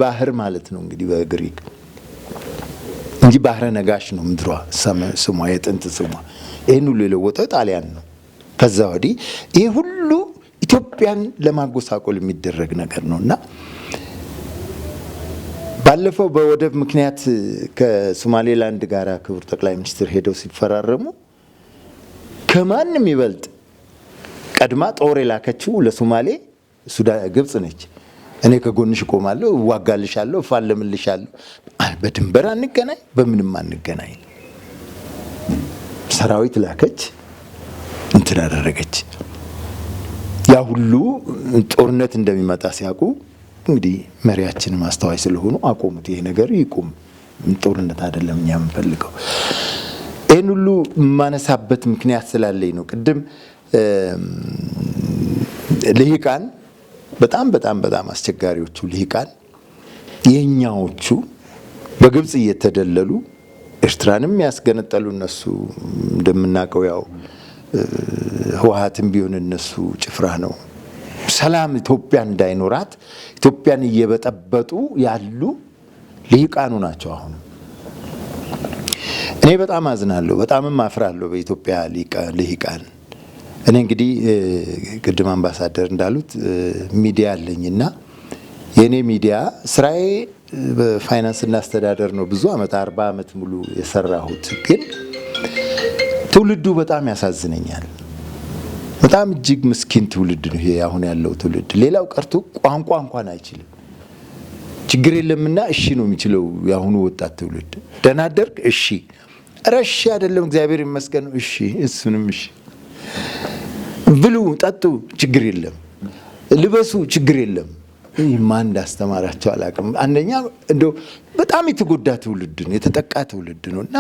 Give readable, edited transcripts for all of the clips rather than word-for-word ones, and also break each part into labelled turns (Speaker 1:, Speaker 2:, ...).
Speaker 1: ባህር ማለት ነው እንግዲህ በግሪክ እንጂ ባህረ ነጋሽ ነው ምድሯ ስሟ የጥንት ስሟ። ይህን ሁሉ የለወጠው ጣሊያን ነው። ከዛ ወዲህ ይህ ሁሉ ኢትዮጵያን ለማጎሳቆል የሚደረግ ነገር ነውና ባለፈው በወደብ ምክንያት ከሶማሌላንድ ጋር ክቡር ጠቅላይ ሚኒስትር ሄደው ሲፈራረሙ ከማንም ይበልጥ ቀድማ ጦር የላከችው ለሶማሌ ግብጽ ነች። እኔ ከጎንሽ ቆማለሁ፣ እዋጋልሻለሁ፣ እፋለምልሻለሁ። በድንበር አንገናኝ፣ በምንም አንገናኝ። ሰራዊት ላከች፣ እንትን አደረገች። ያ ሁሉ ጦርነት እንደሚመጣ ሲያውቁ እንግዲህ መሪያችን ማስተዋይ ስለሆኑ አቆሙት። ይሄ ነገር ይቁም፣ ጦርነት አይደለም እኛ የምንፈልገው። ይህን ሁሉ የማነሳበት ምክንያት ስላለኝ ነው። ቅድም ልሂቃን በጣም በጣም በጣም አስቸጋሪዎቹ ልሂቃን የኛዎቹ በግብጽ እየተደለሉ ኤርትራንም ያስገነጠሉ እነሱ እንደምናውቀው ያው ህወሓትም ቢሆን እነሱ ጭፍራ ነው። ሰላም ኢትዮጵያ እንዳይኖራት ኢትዮጵያን እየበጠበጡ ያሉ ልሂቃኑ ናቸው። አሁን እኔ በጣም አዝናለሁ፣ በጣምም አፍራለሁ በኢትዮጵያ ልሂቃን። እኔ እንግዲህ ቅድም አምባሳደር እንዳሉት ሚዲያ አለኝና የኔ ሚዲያ ስራዬ በፋይናንስና አስተዳደር ነው። ብዙ አመት 40 አመት ሙሉ የሰራሁት። ግን ትውልዱ በጣም ያሳዝነኛል። በጣም እጅግ ምስኪን ትውልድ ነው ይሄ አሁን ያለው ትውልድ። ሌላው ቀርቶ ቋንቋ እንኳን አይችልም። ችግር የለምና እሺ ነው የሚችለው የአሁኑ ወጣት ትውልድ። ደህና አደርክ እሺ፣ ኧረ እሺ አይደለም እግዚአብሔር ይመስገን እሺ፣ እሱንም እሺ። ብሉ ጠጡ ችግር የለም፣ ልበሱ ችግር የለም። ማን እንዳስተማራቸው አላውቅም። አንደኛ እንደው በጣም የተጎዳ ትውልድ ነው፣ የተጠቃ ትውልድ ነውና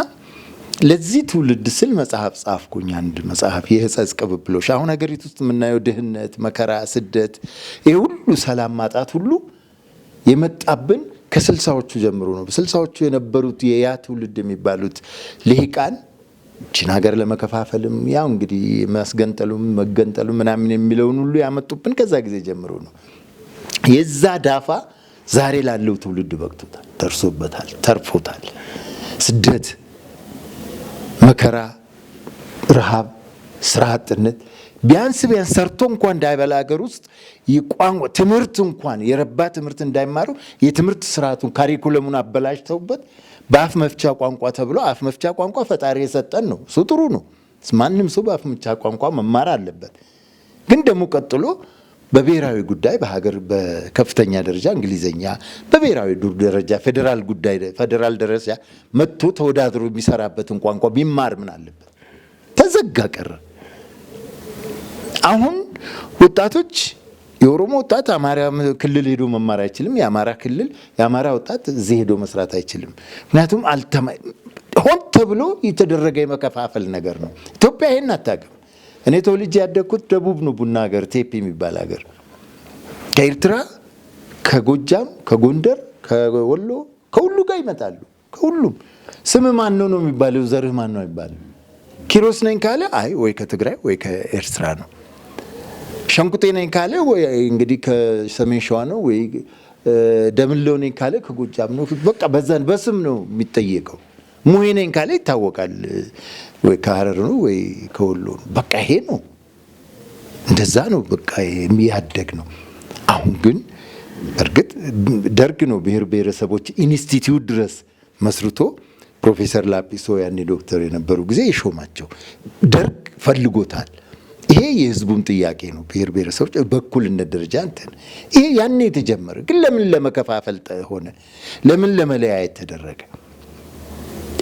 Speaker 1: ለዚህ ትውልድ ስል መጽሐፍ ጻፍኩኝ። አንድ መጽሐፍ የሕጸጽ ቅብብሎሽ። አሁን ሀገሪቱ ውስጥ የምናየው ድህነት፣ መከራ፣ ስደት፣ ይሄ ሁሉ ሰላም ማጣት ሁሉ የመጣብን ከ60ዎቹ ጀምሮ ነው። በ60ዎቹ የነበሩት የያ ትውልድ የሚባሉት ልሂቃን ቺን ሀገር ለመከፋፈልም ያው እንግዲህ ማስገንጠሉም መገንጠሉም ምናምን የሚለውን ሁሉ ያመጡብን ከዛ ጊዜ ጀምሮ ነው። የዛ ዳፋ ዛሬ ላለው ትውልድ በቅቶታል፣ ደርሶበታል፣ ተርፎታል። ስደት፣ መከራ፣ ረሃብ፣ ስራ አጥነት ቢያንስ ሰርቶ እንኳን እንዳይበላ ሀገር ውስጥ ትምህርት እንኳን የረባ ትምህርት እንዳይማሩ የትምህርት ስርዓቱን ካሪኩለሙን አበላሽተውበት በአፍ መፍቻ ቋንቋ ተብሎ አፍ መፍቻ ቋንቋ ፈጣሪ የሰጠን ነው። እሱ ጥሩ ነው። ማንም ሰው በአፍ መፍቻ ቋንቋ መማር አለበት። ግን ደግሞ ቀጥሎ በብሔራዊ ጉዳይ በሀገር በከፍተኛ ደረጃ እንግሊዘኛ፣ በብሔራዊ ደረጃ ፌዴራል ደረጃ መጥቶ ተወዳድሮ የሚሰራበትን ቋንቋ ቢማር ምን አለበት? ተዘጋ ቀረ። አሁን ወጣቶች የኦሮሞ ወጣት አማራ ክልል ሄዶ መማር አይችልም። የአማራ ወጣት እዚህ ሄዶ መስራት አይችልም። ምክንያቱም ሆን ተብሎ የተደረገ የመከፋፈል ነገር ነው። ኢትዮጵያ ይሄን አታውቅም። እኔ ተወልጄ ያደግኩት ደቡብ ነው፣ ቡና ሀገር፣ ቴፒ የሚባል ሀገር። ከኤርትራ፣ ከጎጃም፣ ከጎንደር፣ ከወሎ ከሁሉ ጋር ይመጣሉ። ከሁሉም ስም ማን ነው የሚባለው፣ ዘርህ ማን ነው ይባላል። ኪሮስ ነኝ ካለ አይ ወይ ከትግራይ ወይ ከኤርትራ ነው። ሸንቁጤ ነኝ ካለ ወይ እንግዲህ ከሰሜን ሸዋ ነው፣ ወይ ደምለው ነኝ ካለ ከጎጃም ነው። በቃ በዛን በስም ነው የሚጠየቀው። ሙሄ ነኝ ካለ ይታወቃል፣ ወይ ከሐረር ነው ወይ ከወሎ ነው። በቃ ይሄ ነው፣ እንደዛ ነው በቃ የሚያደግ ነው። አሁን ግን እርግጥ ደርግ ነው ብሔር ብሔረሰቦች ኢንስቲትዩት ድረስ መስርቶ ፕሮፌሰር ላጲሶ ያኔ ዶክተር የነበሩ ጊዜ የሾማቸው ደርግ ፈልጎታል። ይሄ የህዝቡም ጥያቄ ነው። ብሔር ብሔረሰቦች በእኩልነት ደረጃ እንትን ይሄ ያኔ የተጀመረ ግን ለምን ለመከፋፈል ሆነ? ለምን ለመለያየት ተደረገ?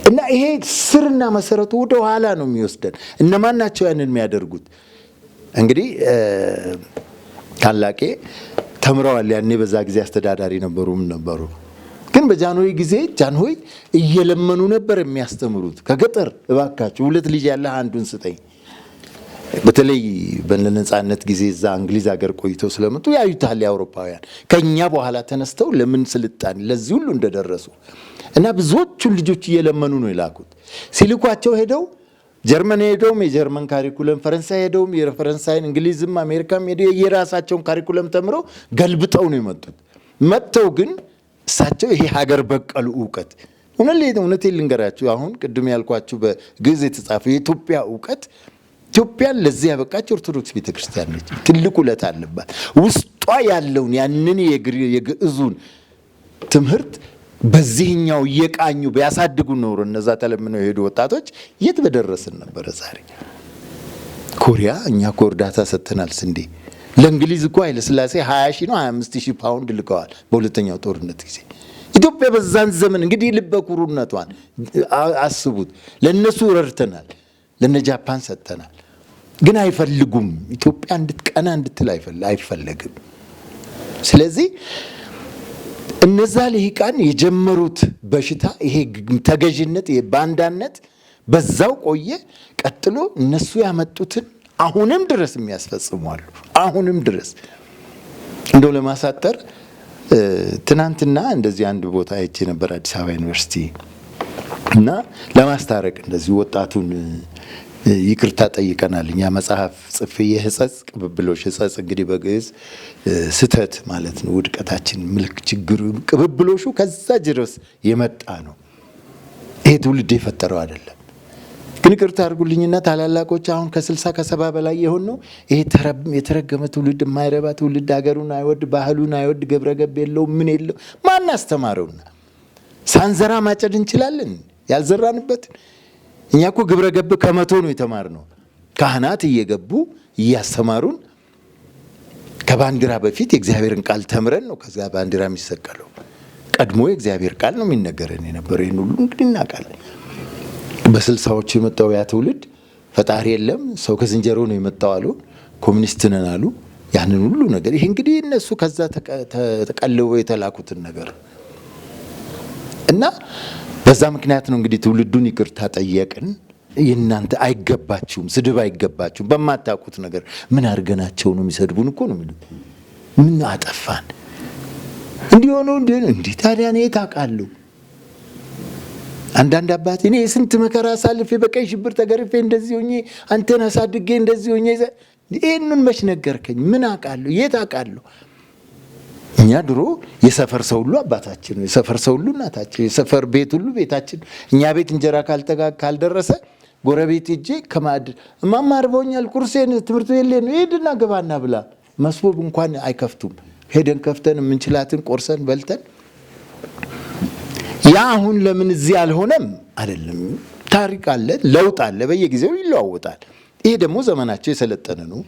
Speaker 1: እና ይሄ ስርና መሰረቱ ወደ ኋላ ነው የሚወስደን። እነማን ናቸው ያንን የሚያደርጉት? እንግዲህ ታላቄ ተምረዋል። ያኔ በዛ ጊዜ አስተዳዳሪ ነበሩ። ግን በጃንሆይ ጊዜ ጃንሆይ እየለመኑ ነበር የሚያስተምሩት። ከገጠር እባካችሁ 2 ልጅ ያለ አንዱን ስጠኝ። በተለይ በነጻነት ጊዜ እዛ እንግሊዝ ሀገር ቆይተው ስለመጡ ያዩታል የአውሮፓውያን ከኛ በኋላ ተነስተው ለምን ስልጣን ለዚህ ሁሉ እንደደረሱ እና ብዙዎቹን ልጆች እየለመኑ ነው የላኩት። ሲልኳቸው ሄደው ጀርመን ሄደውም የጀርመን ካሪኩለም፣ ፈረንሳይ ሄደውም የፈረንሳይን፣ እንግሊዝም አሜሪካም ሄደው የራሳቸውን ካሪኩለም ተምረው ገልብጠው ነው የመጡት። መጥተው ግን እሳቸው ይሄ ሀገር በቀሉ እውቀት እውነቴን ልንገራችሁ፣ አሁን ቅድም ያልኳችሁ በግዕዝ የተጻፈው የኢትዮጵያ እውቀት ኢትዮጵያን ለዚህ ያበቃች ኦርቶዶክስ ቤተክርስቲያን ነች። ትልቅ ውለታ አለባት። ውስጧ ያለውን ያንን የግዕዙን ትምህርት በዚህኛው እየቃኙ ቢያሳድጉ ኖሮ እነዛ ተለምነው የሄዱ ወጣቶች የት በደረስን ነበረ ዛሬ። ኮሪያ እኛ እኮ እርዳታ ሰጥተናል ስንዴ። ለእንግሊዝ እኮ ኃይለሥላሴ 20 ሺህ ነው 25 ሺህ ፓውንድ ልከዋል በሁለተኛው ጦርነት ጊዜ። ኢትዮጵያ በዛን ዘመን እንግዲህ ልበ ኩሩነቷን አስቡት። ለነሱ ረድተናል፣ ለነ ጃፓን ሰጥተናል። ግን አይፈልጉም። ኢትዮጵያ እንድትቀና እንድትል አይፈለግም። ስለዚህ እነዛ ልሂቃን የጀመሩት በሽታ ይሄ ተገዥነት፣ ባንዳነት በዛው ቆየ። ቀጥሎ እነሱ ያመጡትን አሁንም ድረስ የሚያስፈጽሙ አሉ። አሁንም ድረስ እንደው ለማሳጠር ትናንትና እንደዚህ አንድ ቦታ አይቼ ነበር አዲስ አበባ ዩኒቨርሲቲ እና ለማስታረቅ እንደዚህ ወጣቱን ይቅርታ ጠይቀናል። እኛ መጽሐፍ ጽፌ የሕጸጽ ቅብብሎሽ፣ ሕጸጽ እንግዲህ በግዕዝ ስተት ማለት ነው፣ ውድቀታችን፣ ምልክ፣ ችግሩ፣ ቅብብሎሹ ከዛ ድረስ የመጣ ነው። ይሄ ትውልድ የፈጠረው አይደለም። ግን ይቅርታ አድርጉልኝና ታላላቆች አሁን ከ60 ከ70 በላይ የሆን ነው። ይሄ የተረገመ ትውልድ፣ የማይረባ ትውልድ፣ ሀገሩን አይወድ፣ ባህሉን አይወድ፣ ገብረገብ የለው፣ ምን የለው። ማን አስተማረውና? ሳንዘራ ማጨድ እንችላለን ያልዘራንበትን? እኛ እኮ ግብረገብ ከመቶ ነው የተማርነው። ካህናት እየገቡ እያስተማሩን ከባንዲራ በፊት የእግዚአብሔርን ቃል ተምረን ነው ከዛ ባንዲራ የሚሰቀለው። ቀድሞ የእግዚአብሔር ቃል ነው የሚነገረን የነበረው። ይህን ሁሉ እንግዲህ እናውቃለን። በ60ዎቹ የመጣው ያ ትውልድ ፈጣሪ የለም ሰው ከዝንጀሮ ነው የመጣው አሉ፣ ኮሚኒስት ነን አሉ። ያንን ሁሉ ነገር ይሄ እንግዲህ እነሱ ከዛ ተቀልበው የተላኩትን ነገር እና በዛ ምክንያት ነው እንግዲህ ትውልዱን ይቅርታ ጠየቅን። እናንተ አይገባችሁም፣ ስድብ አይገባችሁም፣ በማታውቁት ነገር ምን አድርገናቸው ነው የሚሰድቡን እኮ ነው የሚሉት። ምን አጠፋን እንዲሆኑ እንዲህ ታዲያ እኔ ታውቃለሁ። አንዳንድ አባት እኔ የስንት መከራ አሳልፌ በቀይ ሽብር ተገርፌ እንደዚህ ሆኜ አንተን አሳድጌ እንደዚህ ሆኜ ይህንን መች ነገርከኝ? ምን አውቃለሁ? የት አውቃለሁ? እኛ ድሮ የሰፈር ሰው ሁሉ አባታችን ነው፣ የሰፈር ሰው ሁሉ እናታችን፣ የሰፈር ቤት ሁሉ ቤታችን። እኛ ቤት እንጀራ ካልደረሰ ጎረቤት ሄጄ ከማዕድ እማማ አርቦኛል፣ ቁርሴን ትምህርት ቤት ነው፣ ሄድና ገባና ብላ። መስቦብ እንኳን አይከፍቱም። ሄደን ከፍተን የምንችላትን ቆርሰን በልተን ያ አሁን ለምን እዚህ አልሆነም? አይደለም። ታሪክ አለ፣ ለውጥ አለ፣ በየጊዜው ይለዋወጣል። ይሄ ደግሞ ዘመናቸው የሰለጠነ ነው።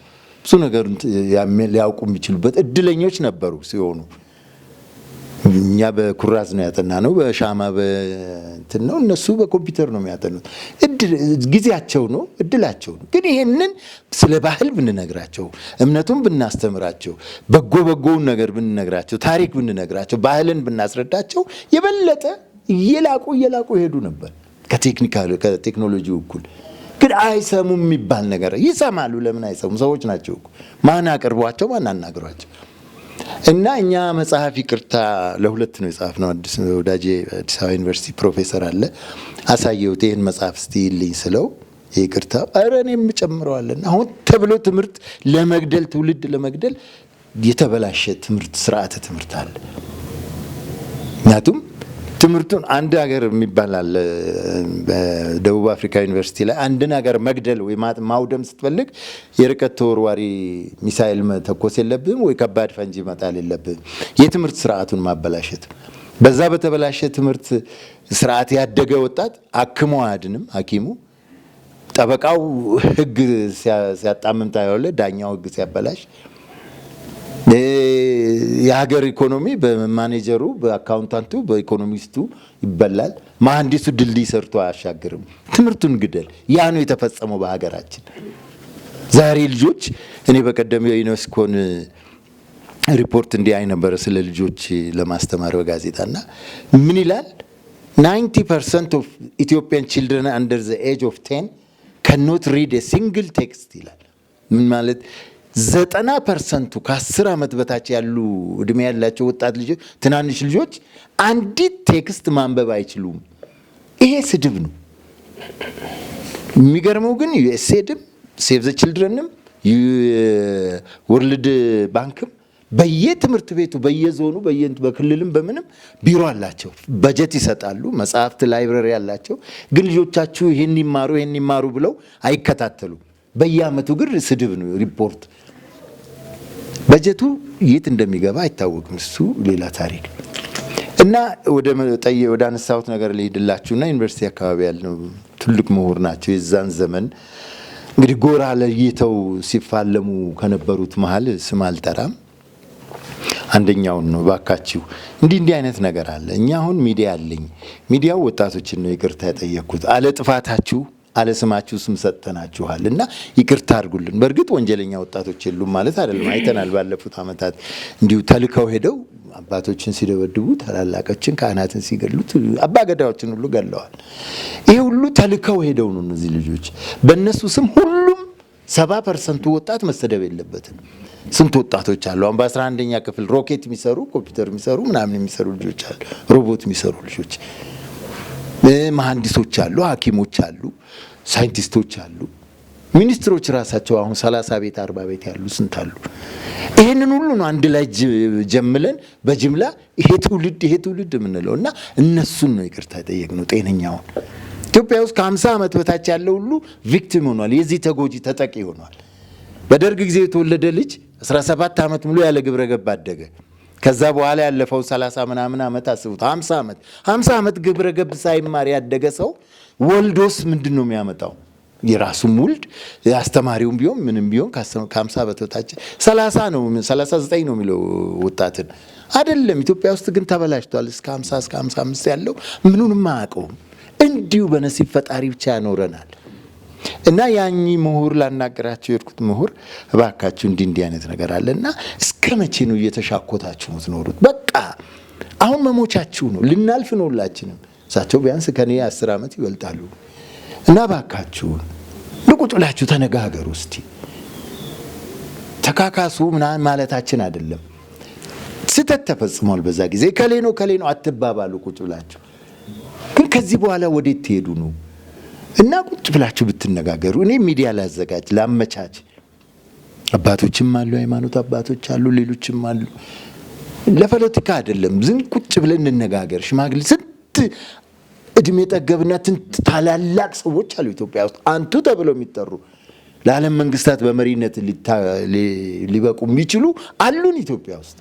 Speaker 1: ብዙ ነገር ሊያውቁ የሚችሉበት እድለኞች ነበሩ ሲሆኑ። እኛ በኩራዝ ነው ያጠና ነው፣ በሻማ በእንትን ነው። እነሱ በኮምፒውተር ነው የሚያጠኑት። ጊዜያቸው ነው፣ እድላቸው ነው። ግን ይሄንን ስለ ባህል ብንነግራቸው፣ እምነቱን ብናስተምራቸው፣ በጎውን ነገር ብንነግራቸው፣ ታሪክ ብንነግራቸው፣ ባህልን ብናስረዳቸው የበለጠ እየላቁ ይሄዱ ነበር ከቴክኖሎጂው እኩል። ግን አይሰሙም የሚባል ነገር ይሰማሉ። ለምን አይሰሙም? ሰዎች ናቸው እኮ። ማን አቅርቧቸው? ማን አናግሯቸው? እና እኛ መጽሐፍ ይቅርታ ለሁለት ነው የጻፍነው። ወዳጄ አዲስ አበባ ዩኒቨርሲቲ ፕሮፌሰር አለ፣ አሳየሁት። ይህን መጽሐፍ እስቲ ይልኝ ስለው ይቅርታ ኧረ እኔም ጨምረዋለን። አሁን ተብሎ ትምህርት ለመግደል ትውልድ ለመግደል የተበላሸ ትምህርት ስርዓተ ትምህርት አለ። ምክንያቱም ትምህርቱን አንድ ሀገር የሚባል አለ በደቡብ አፍሪካ ዩኒቨርሲቲ ላይ አንድን ሀገር መግደል ወይ ማውደም ስትፈልግ የርቀት ተወርዋሪ ሚሳኤል መተኮስ የለብህም ወይ ከባድ ፈንጂ መጣል የለብህም። የትምህርት ስርዓቱን ማበላሸት። በዛ በተበላሸ ትምህርት ስርዓት ያደገ ወጣት አክሞ አያድንም። ሐኪሙ ጠበቃው ሕግ ሲያጣምም ታየዋለህ። ዳኛው ሕግ ሲያበላሽ የሀገር ኢኮኖሚ በማኔጀሩ በአካውንታንቱ በኢኮኖሚስቱ ይበላል። መሐንዲሱ ድልድይ ሰርቶ አያሻግርም። ትምህርቱን ግደል። ያ ነው የተፈጸመው በሀገራችን። ዛሬ ልጆች እኔ በቀደም የዩኔስኮን ሪፖርት እንዲያይ ነበረ ስለ ልጆች ለማስተማር በጋዜጣና ምን ይላል? 90% of Ethiopian children under the age of 10 cannot read a single text ይላል። ምን ማለት 90% ከ10 ዓመት በታች ያሉ እድሜ ያላቸው ወጣት ልጆች ትናንሽ ልጆች አንዲት ቴክስት ማንበብ አይችሉም። ይሄ ስድብ ነው። የሚገርመው ግን ዩኤስኤድም ሴቭ ዘ ችልድረንም ወርልድ ባንክም በየትምህርት ቤቱ በየዞኑ በክልልም በምንም ቢሮ አላቸው፣ በጀት ይሰጣሉ፣ መጽሐፍት ላይብረሪ አላቸው። ግን ልጆቻችሁ ይሄን ይማሩ ብለው አይከታተሉም። በየአመቱ ግን ስድብ ነው ሪፖርት። በጀቱ የት እንደሚገባ አይታወቅም። እሱ ሌላ ታሪክ እና ወደ አነሳሁት ነገር ልሄድላችሁና ዩኒቨርሲቲ አካባቢ ያለው ትልቅ ምሁር ናቸው የዛን ዘመን እንግዲህ ጎራ ለይተው ሲፋለሙ ከነበሩት መሀል ስም አልጠራም፣ አንደኛውን ነው። ባካችሁ እንዲህ አይነት ነገር አለ። እኛ አሁን ሚዲያ አለኝ፣ ሚዲያው ወጣቶችን ነው ይቅርታ የጠየቅኩት። አለ ጥፋታችሁ አለ ስማችሁ ስም ሰጥተናችኋል እና ይቅርታ አድርጉልን። በእርግጥ ወንጀለኛ ወጣቶች የሉም ማለት አይደለም። አይተናል ባለፉት ዓመታት እንዲሁ ተልከው ሄደው አባቶችን ሲደበድቡ፣ ታላላቆችን ካህናትን ሲገሉት፣ አባገዳዎችን ሁሉ ገለዋል። ይሄ ሁሉ ተልከው ሄደው ነው እነዚህ ልጆች። በእነሱ ስም ሁሉም 70% ወጣት መሰደብ የለበትም። ስንት ወጣቶች አሉ አሁን በ11ኛ ክፍል ሮኬት የሚሰሩ ኮምፒውተር የሚሰሩ ምናምን የሚሰሩ ልጆች አሉ፣ ሮቦት የሚሰሩ ልጆች፣ መሐንዲሶች አሉ፣ ሐኪሞች አሉ፣ ሳይንቲስቶች አሉ፣ ሚኒስትሮች ራሳቸው አሁን 30 ቤት 40 ቤት ያሉ ስንት አሉ። ይሄንን ሁሉ ነው አንድ ላይ ጀምለን በጅምላ ይሄ ትውልድ የምንለው እና እነሱን ነው ይቅርታ የጠየቅነው። ጤነኛውን ኢትዮጵያ ውስጥ ከ50 ዓመት በታች ያለው ሁሉ ቪክቲም ሆኗል፣ የዚህ ተጎጂ ተጠቂ ሆኗል። በደርግ ጊዜ የተወለደ ልጅ 17 ዓመት ሙሉ ያለ ግብረ ገብ አደገ። ከዛ በኋላ ያለፈው 30 ምናምን ዓመት አስቡት፣ 50 ዓመት ግብረ ገብ ሳይማር ያደገ ሰው ወልዶስ ምንድን ነው የሚያመጣው? የራሱም ውልድ አስተማሪውም ቢሆን ምንም ቢሆን ከ50 በታች 30 ነው 39 ነው የሚለው ወጣትን አይደለም። ኢትዮጵያ ውስጥ ግን ተበላሽቷል። እስከ 50 እስከ 55 ያለው ምኑንም አያውቀውም። እንዲሁ በነሲብ ፈጣሪ ብቻ ያኖረናል። እና ያኚ ምሁር ላናገራቸው የሄድኩት ምሁር እባካችሁ እንዲህ አይነት ነገር አለና እስከ መቼ ነው እየተሻኮታችሁ የምትኖሩት? በቃ አሁን መሞቻችሁ ነው፣ ልናልፍ ነው ሁላችንም። እሳቸው ቢያንስ ከኔ 10 ዓመት ይበልጣሉ። እና እባካችሁን ቁጭ ብላችሁ ተነጋገሩ እስቲ። ተካካሱ ምናምን ማለታችን አይደለም። ስህተት ተፈጽሟል በዛ ጊዜ ከሌ ነው አትባባሉ። ቁጭ ብላችሁ ግን ከዚህ በኋላ ወዴት ትሄዱ ነው? እና ቁጭ ብላችሁ ብትነጋገሩ። እኔ ሚዲያ ላዘጋጅ ላመቻች፣ አባቶችም አሉ፣ ሃይማኖት አባቶች አሉ፣ ሌሎችም አሉ። ለፖለቲካ አይደለም፣ ዝም ቁጭ ብለን እንነጋገር። ሽማግሌ ስንት እድሜ ጠገብና ታላላቅ ሰዎች አሉ ኢትዮጵያ ውስጥ አንቱ ተብለው የሚጠሩ ለዓለም መንግስታት በመሪነት ሊበቁ የሚችሉ አሉን ኢትዮጵያ ውስጥ።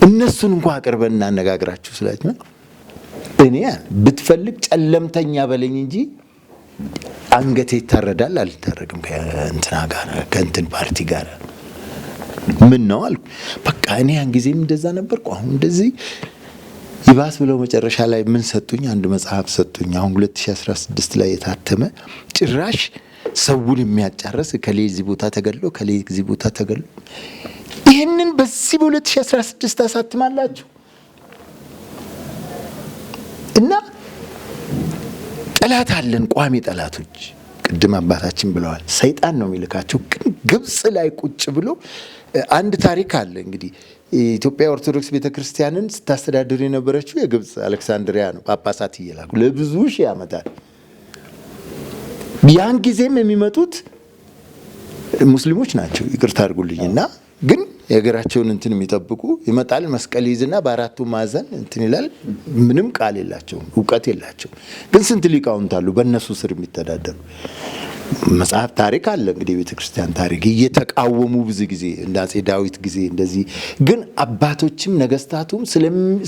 Speaker 1: እነሱን እንኳን አቅርበን እናነጋግራችሁ ስላችሁ እኔ ብትፈልግ ጨለምተኛ በለኝ እንጂ አንገቴ ይታረዳል አልታረግም ከእንትና ጋር ከእንትን ፓርቲ ጋር ምን ነው አልኩ። በቃ እኔ ያን ጊዜም እንደዛ ነበርኩ። አሁን እንደዚህ ይባስ ብለው መጨረሻ ላይ ምን ሰጡኝ? አንድ መጽሐፍ ሰጡኝ። አሁን 2016 ላይ የታተመ ጭራሽ ሰውን የሚያጫርስ ከሌ እዚህ ቦታ ተገሎ ከሌ እዚህ ቦታ ተገሎ ይሄንን በዚህ በ2016 አሳትማላችሁ እና ጠላት አለን፣ ቋሚ ጠላቶች። ቅድም አባታችን ብለዋል፣ ሰይጣን ነው የሚልካቸው። ግን ግብጽ ላይ ቁጭ ብሎ አንድ ታሪክ አለ እንግዲህ ኢትዮጵያ ኦርቶዶክስ ቤተክርስቲያንን ስታስተዳድር የነበረችው የግብጽ አሌክሳንድሪያ ነው። ጳጳሳት እየላኩ ለብዙ ሺህ ዓመታት። ያን ጊዜም የሚመጡት ሙስሊሞች ናቸው፣ ይቅርታ አድርጉልኝና ግን የሀገራቸውን እንትን የሚጠብቁ ይመጣል። መስቀል ይዝና በአራቱ ማዕዘን እንትን ይላል። ምንም ቃል የላቸውም፣ እውቀት የላቸውም። ግን ስንት ሊቃውንት አሉ በእነሱ ስር የሚተዳደሩ። መጽሐፍ ታሪክ አለ እንግዲህ ቤተክርስቲያን ታሪክ እየተቃወሙ ብዙ ጊዜ እንደ አፄ ዳዊት ጊዜ እንደዚህ። ግን አባቶችም ነገስታቱም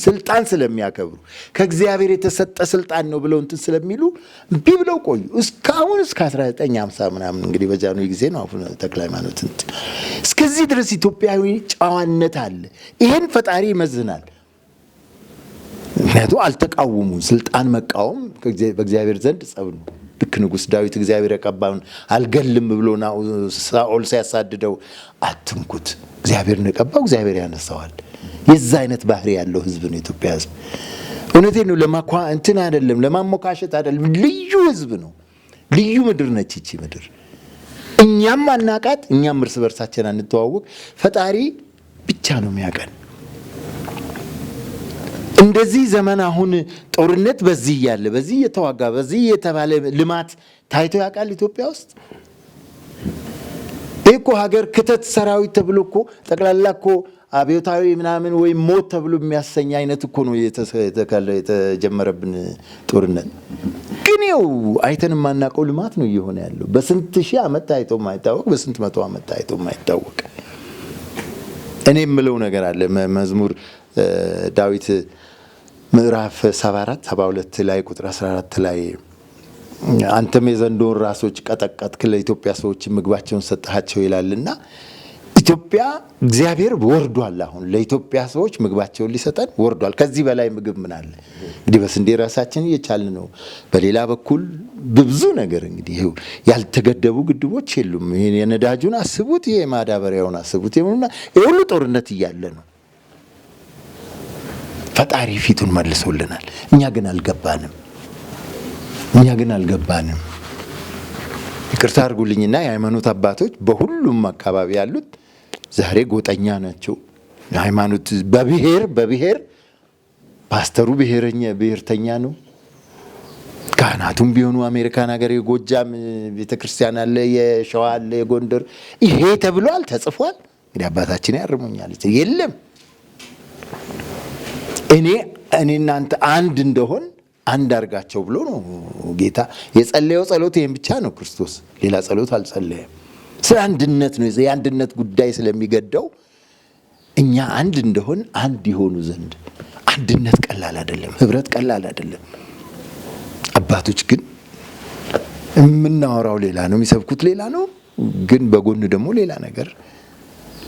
Speaker 1: ስልጣን ስለሚያከብሩ ከእግዚአብሔር የተሰጠ ስልጣን ነው ብለው እንትን ስለሚሉ እምቢ ብለው ቆዩ እስካሁን እስከ 1950 ምናምን እንግዲህ በጃንሆይ ጊዜ ነው አቡነ ተክለ ሃይማኖት እንትን እስከዚህ ድረስ ኢትዮጵያዊ ጨዋነት አለ። ይሄን ፈጣሪ ይመዝናል። ምክንያቱም አልተቃወሙም። ስልጣን መቃወም በእግዚአብሔር ዘንድ ጸብ ነው። ልክ ንጉሥ ዳዊት እግዚአብሔር የቀባውን አልገልም ብሎና ሳኦል ሲያሳድደው አትንኩት፣ እግዚአብሔር ነው የቀባው፣ እግዚአብሔር ያነሳዋል። የዛ አይነት ባህሪ ያለው ህዝብ ነው የኢትዮጵያ ህዝብ። እውነቴን ነው። እንትን አይደለም፣ ለማሞካሸት አይደለም። ልዩ ህዝብ ነው። ልዩ ምድር ነች ይቺ ምድር። እኛም አናቃት፣ እኛም እርስ በርሳችን አንተዋወቅ። ፈጣሪ ብቻ ነው የሚያቀን። እንደዚህ ዘመን አሁን ጦርነት በዚህ ያለ በዚህ የተዋጋ በዚህ የተባለ ልማት ታይቶ ያውቃል ኢትዮጵያ ውስጥ? እኮ ሀገር ክተት ሰራዊት ተብሎ እኮ ጠቅላላ እኮ አብዮታዊ ምናምን ወይ ሞት ተብሎ የሚያሰኝ አይነት እኮ ነው የተጀመረብን ጦርነት። ግን ይኸው አይተን የማናውቀው ልማት ነው እየሆነ ያለው። በስንት ሺህ ዓመት ታይቶ የማይታወቅ በስንት መቶ ዓመት ታይቶ የማይታወቅ። እኔ የምለው ነገር አለ። መዝሙር ዳዊት ምዕራፍ 74 72 ላይ ቁጥር 14 ላይ አንተም የዘንዶውን ራሶች ቀጠቀጥክ ለኢትዮጵያ ሰዎች ምግባቸውን ሰጣቸው ይላልና ኢትዮጵያ እግዚአብሔር ወርዷል። አሁን ለኢትዮጵያ ሰዎች ምግባቸውን ሊሰጠን ወርዷል። ከዚህ በላይ ምግብ ምን አለ? እንግዲህ በስንዴ ራሳችን እየቻልን ነው። በሌላ በኩል በብዙ ነገር እንግዲህ ይኸው ያልተገደቡ ግድቦች የሉም። ይሄን የነዳጁን አስቡት፣ ይሄ ማዳበሪያውን አስቡት። ይሁሉ ጦርነት እያለ ነው ፈጣሪ ፊቱን መልሶልናል። እኛ ግን አልገባንም። ይቅርታ አድርጉልኝና የሃይማኖት አባቶች በሁሉም አካባቢ ያሉት ዛሬ ጎጠኛ ናቸው። ሃይማኖት በብሔር ፓስተሩ ብሔርተኛ ነው። ካህናቱም ቢሆኑ አሜሪካን ሀገር የጎጃም ቤተክርስቲያን አለ፣ የሸዋ አለ፣ የጎንደር ይሄ ተብሏል፣ ተጽፏል። እንግዲህ አባታችን ያርሙኛል። የለም እኔ እናንተ አንድ እንደሆን አንድ አርጋቸው ብሎ ነው ጌታ የጸለየው። ጸሎት ይሄን ብቻ ነው። ክርስቶስ ሌላ ጸሎት አልጸለየም። ስለ አንድነት ነው። የአንድነት ጉዳይ ስለሚገደው እኛ አንድ እንደሆን አንድ ይሆኑ ዘንድ። አንድነት ቀላል አይደለም፣ ህብረት ቀላል አይደለም። አባቶች ግን የምናወራው ሌላ ነው፣ የሚሰብኩት ሌላ ነው፣ ግን በጎን ደግሞ ሌላ ነገር።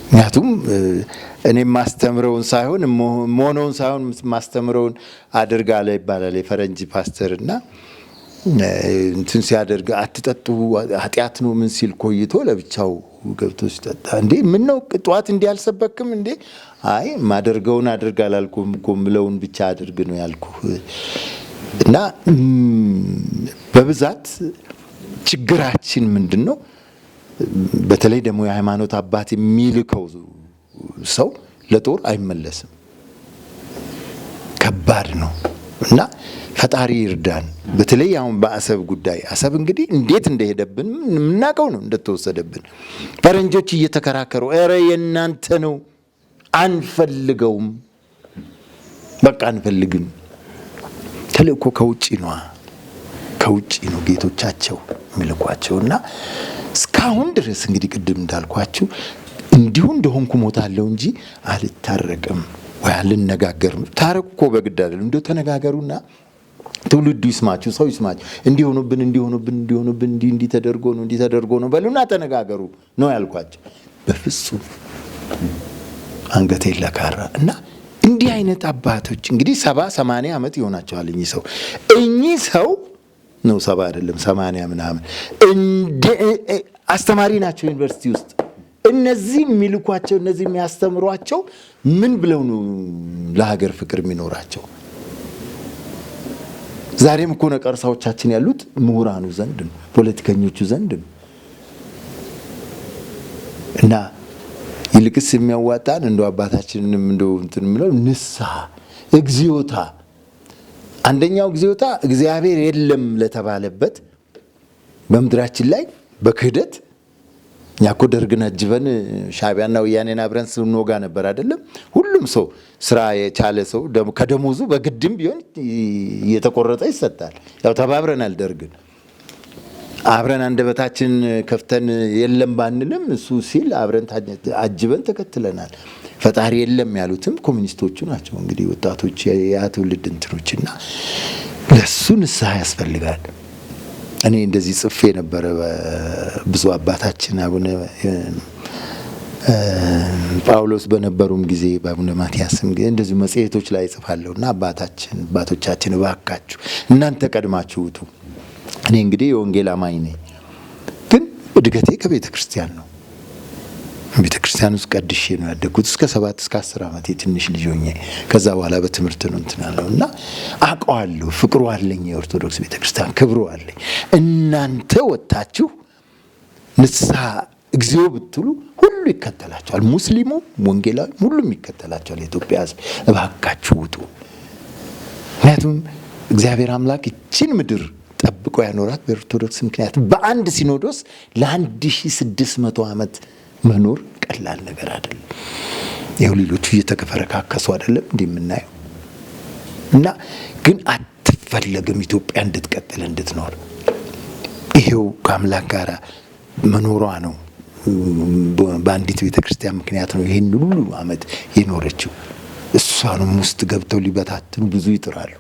Speaker 1: ምክንያቱም እኔ ማስተምረውን ሳይሆን ሞኖውን ሳይሆን ማስተምረውን አድርጋለ ይባላል የፈረንጅ ፓስተርና እንትን ሲያደርግ አትጠጡ ኃጢአት ነው ምን ሲል ቆይቶ ለብቻው ገብቶ ሲጠጣ እንዴ ምን ነው ጧት እንዲህ አልሰበክም እንዴ? አይ ማደርገውን አድርግ አላልኩም እኮ ምለውን ብቻ አድርግ ነው ያልኩህ። እና በብዛት ችግራችን ምንድነው? በተለይ ደግሞ የሃይማኖት አባት የሚልከው ሰው ለጦር አይመለስም። ከባድ ነው እና ፈጣሪ ይርዳን። በተለይ አሁን በአሰብ ጉዳይ አሰብ እንግዲህ እንዴት እንደሄደብን የምናውቀው ነው፣ እንደተወሰደብን ፈረንጆች እየተከራከሩ ኧረ የእናንተ ነው አንፈልገውም፣ በቃ አንፈልግም። ተልእኮ ከውጪ ነው ጌቶቻቸው የሚልኳቸውና እስካሁን ድረስ እንግዲህ ቅድም እንዳልኳችሁ እንዲሁ እንደሆንኩ ሞታለሁ እንጂ አልታረቅም ወይ አልነጋገርም። ታረቁ እኮ በግድ አይደለም። እንደው ተነጋገሩና ትውልዱ ይስማችሁ፣ ሰው ይስማችሁ። እንዲሆኑብን እንዲህ ተደርጎ ነው በሉና ተነጋገሩ ነው ያልኳቸው። በፍጹም አንገቴ ለካራ እና እንዲህ አይነት አባቶች እንግዲህ 70-80 ዓመት ይሆናቸዋል እኚህ ሰው ነው 70 አይደለም 80 ምናምን አስተማሪ ናቸው ዩኒቨርሲቲ ውስጥ። እነዚህ የሚልኳቸው እነዚህ የሚያስተምሯቸው ምን ብለው ነው ለሀገር ፍቅር የሚኖራቸው? ዛሬም እኮ ነቀርሳዎቻችን ያሉት ምሁራኑ ዘንድ ነው፣ ፖለቲከኞቹ ዘንድ ነው። እና ይልቅስ የሚያዋጣን እንደው አባታችንንም እንደው እንትን ምለው ንስሐ እግዚኦታ። አንደኛው እግዚኦታ እግዚአብሔር የለም ለተባለበት በምድራችን ላይ በክህደት እኛ እኮ ደርግን አጅበን ሻዕቢያና ወያኔን አብረን ስንወጋ ነበር አይደለም? ሁሉም ሰው ስራ የቻለ ሰው ከደሞዙ በግድም ቢሆን እየተቆረጠ ይሰጣል። ያው ተባብረናል። ደርግን አብረን አንደበታችን ከፍተን የለም ባንልም እሱ ሲል አብረን አጅበን ተከትለናል። ፈጣሪ የለም ያሉትም ኮሚኒስቶቹ ናቸው። እንግዲህ ወጣቶች ያ ትውልድ እንትኖችና ለሱ ንስሐ ያስፈልጋል። እኔ እንደዚህ ጽፌ ነበረ ብዙ አባታችን አቡነ ጳውሎስ በነበሩም ጊዜ በአቡነ ማትያስም ጊዜ እንደዚህ መጽሔቶች ላይ ጽፋለሁና አባቶቻችን እባካችሁ እናንተ ቀድማችሁ ውጡ። እኔ እንግዲህ የወንጌል አማኝ ነኝ፣ ግን እድገቴ ከቤተ ክርስቲያን ነው። ቤተ ክርስቲያን ውስጥ ቀድሼ ነው ያደግኩት እስከ 7-10 ዓመት ትንሽ ልጅ ሆኜ። ከዛ በኋላ በትምህርት ነው እንትናለው እና አውቀዋለሁ። ፍቅሩ አለኝ፣ የኦርቶዶክስ ቤተ ክርስቲያን ክብሩ አለኝ። እናንተ ወጣችሁ ንስሐ እግዚኦ ብትሉ ሁሉ ይከተላቸዋል። ሙስሊሙ፣ ወንጌላዊ ሁሉም ይከተላቸዋል። የኢትዮጵያ ሕዝብ እባካችሁ ውጡ። ምክንያቱም እግዚአብሔር አምላክ እቺን ምድር ጠብቆ ያኖራት በኦርቶዶክስ ምክንያት በአንድ ሲኖዶስ ለ1600 ዓመት መኖር ቀላል ነገር አይደለም። ይኸው ሌሎቹ እየተከፈረካከሱ አይደለም እንደምናየው እና ግን አትፈለግም ኢትዮጵያ እንድትቀጥል እንድትኖር። ይሄው ከአምላክ ጋር መኖሯ ነው። በአንዲት ቤተክርስቲያን ምክንያት ነው ይሄን ሁሉ ዓመት የኖረችው። እሷንም ውስጥ ገብተው ሊበታትኑ ብዙ ይጥራሉ።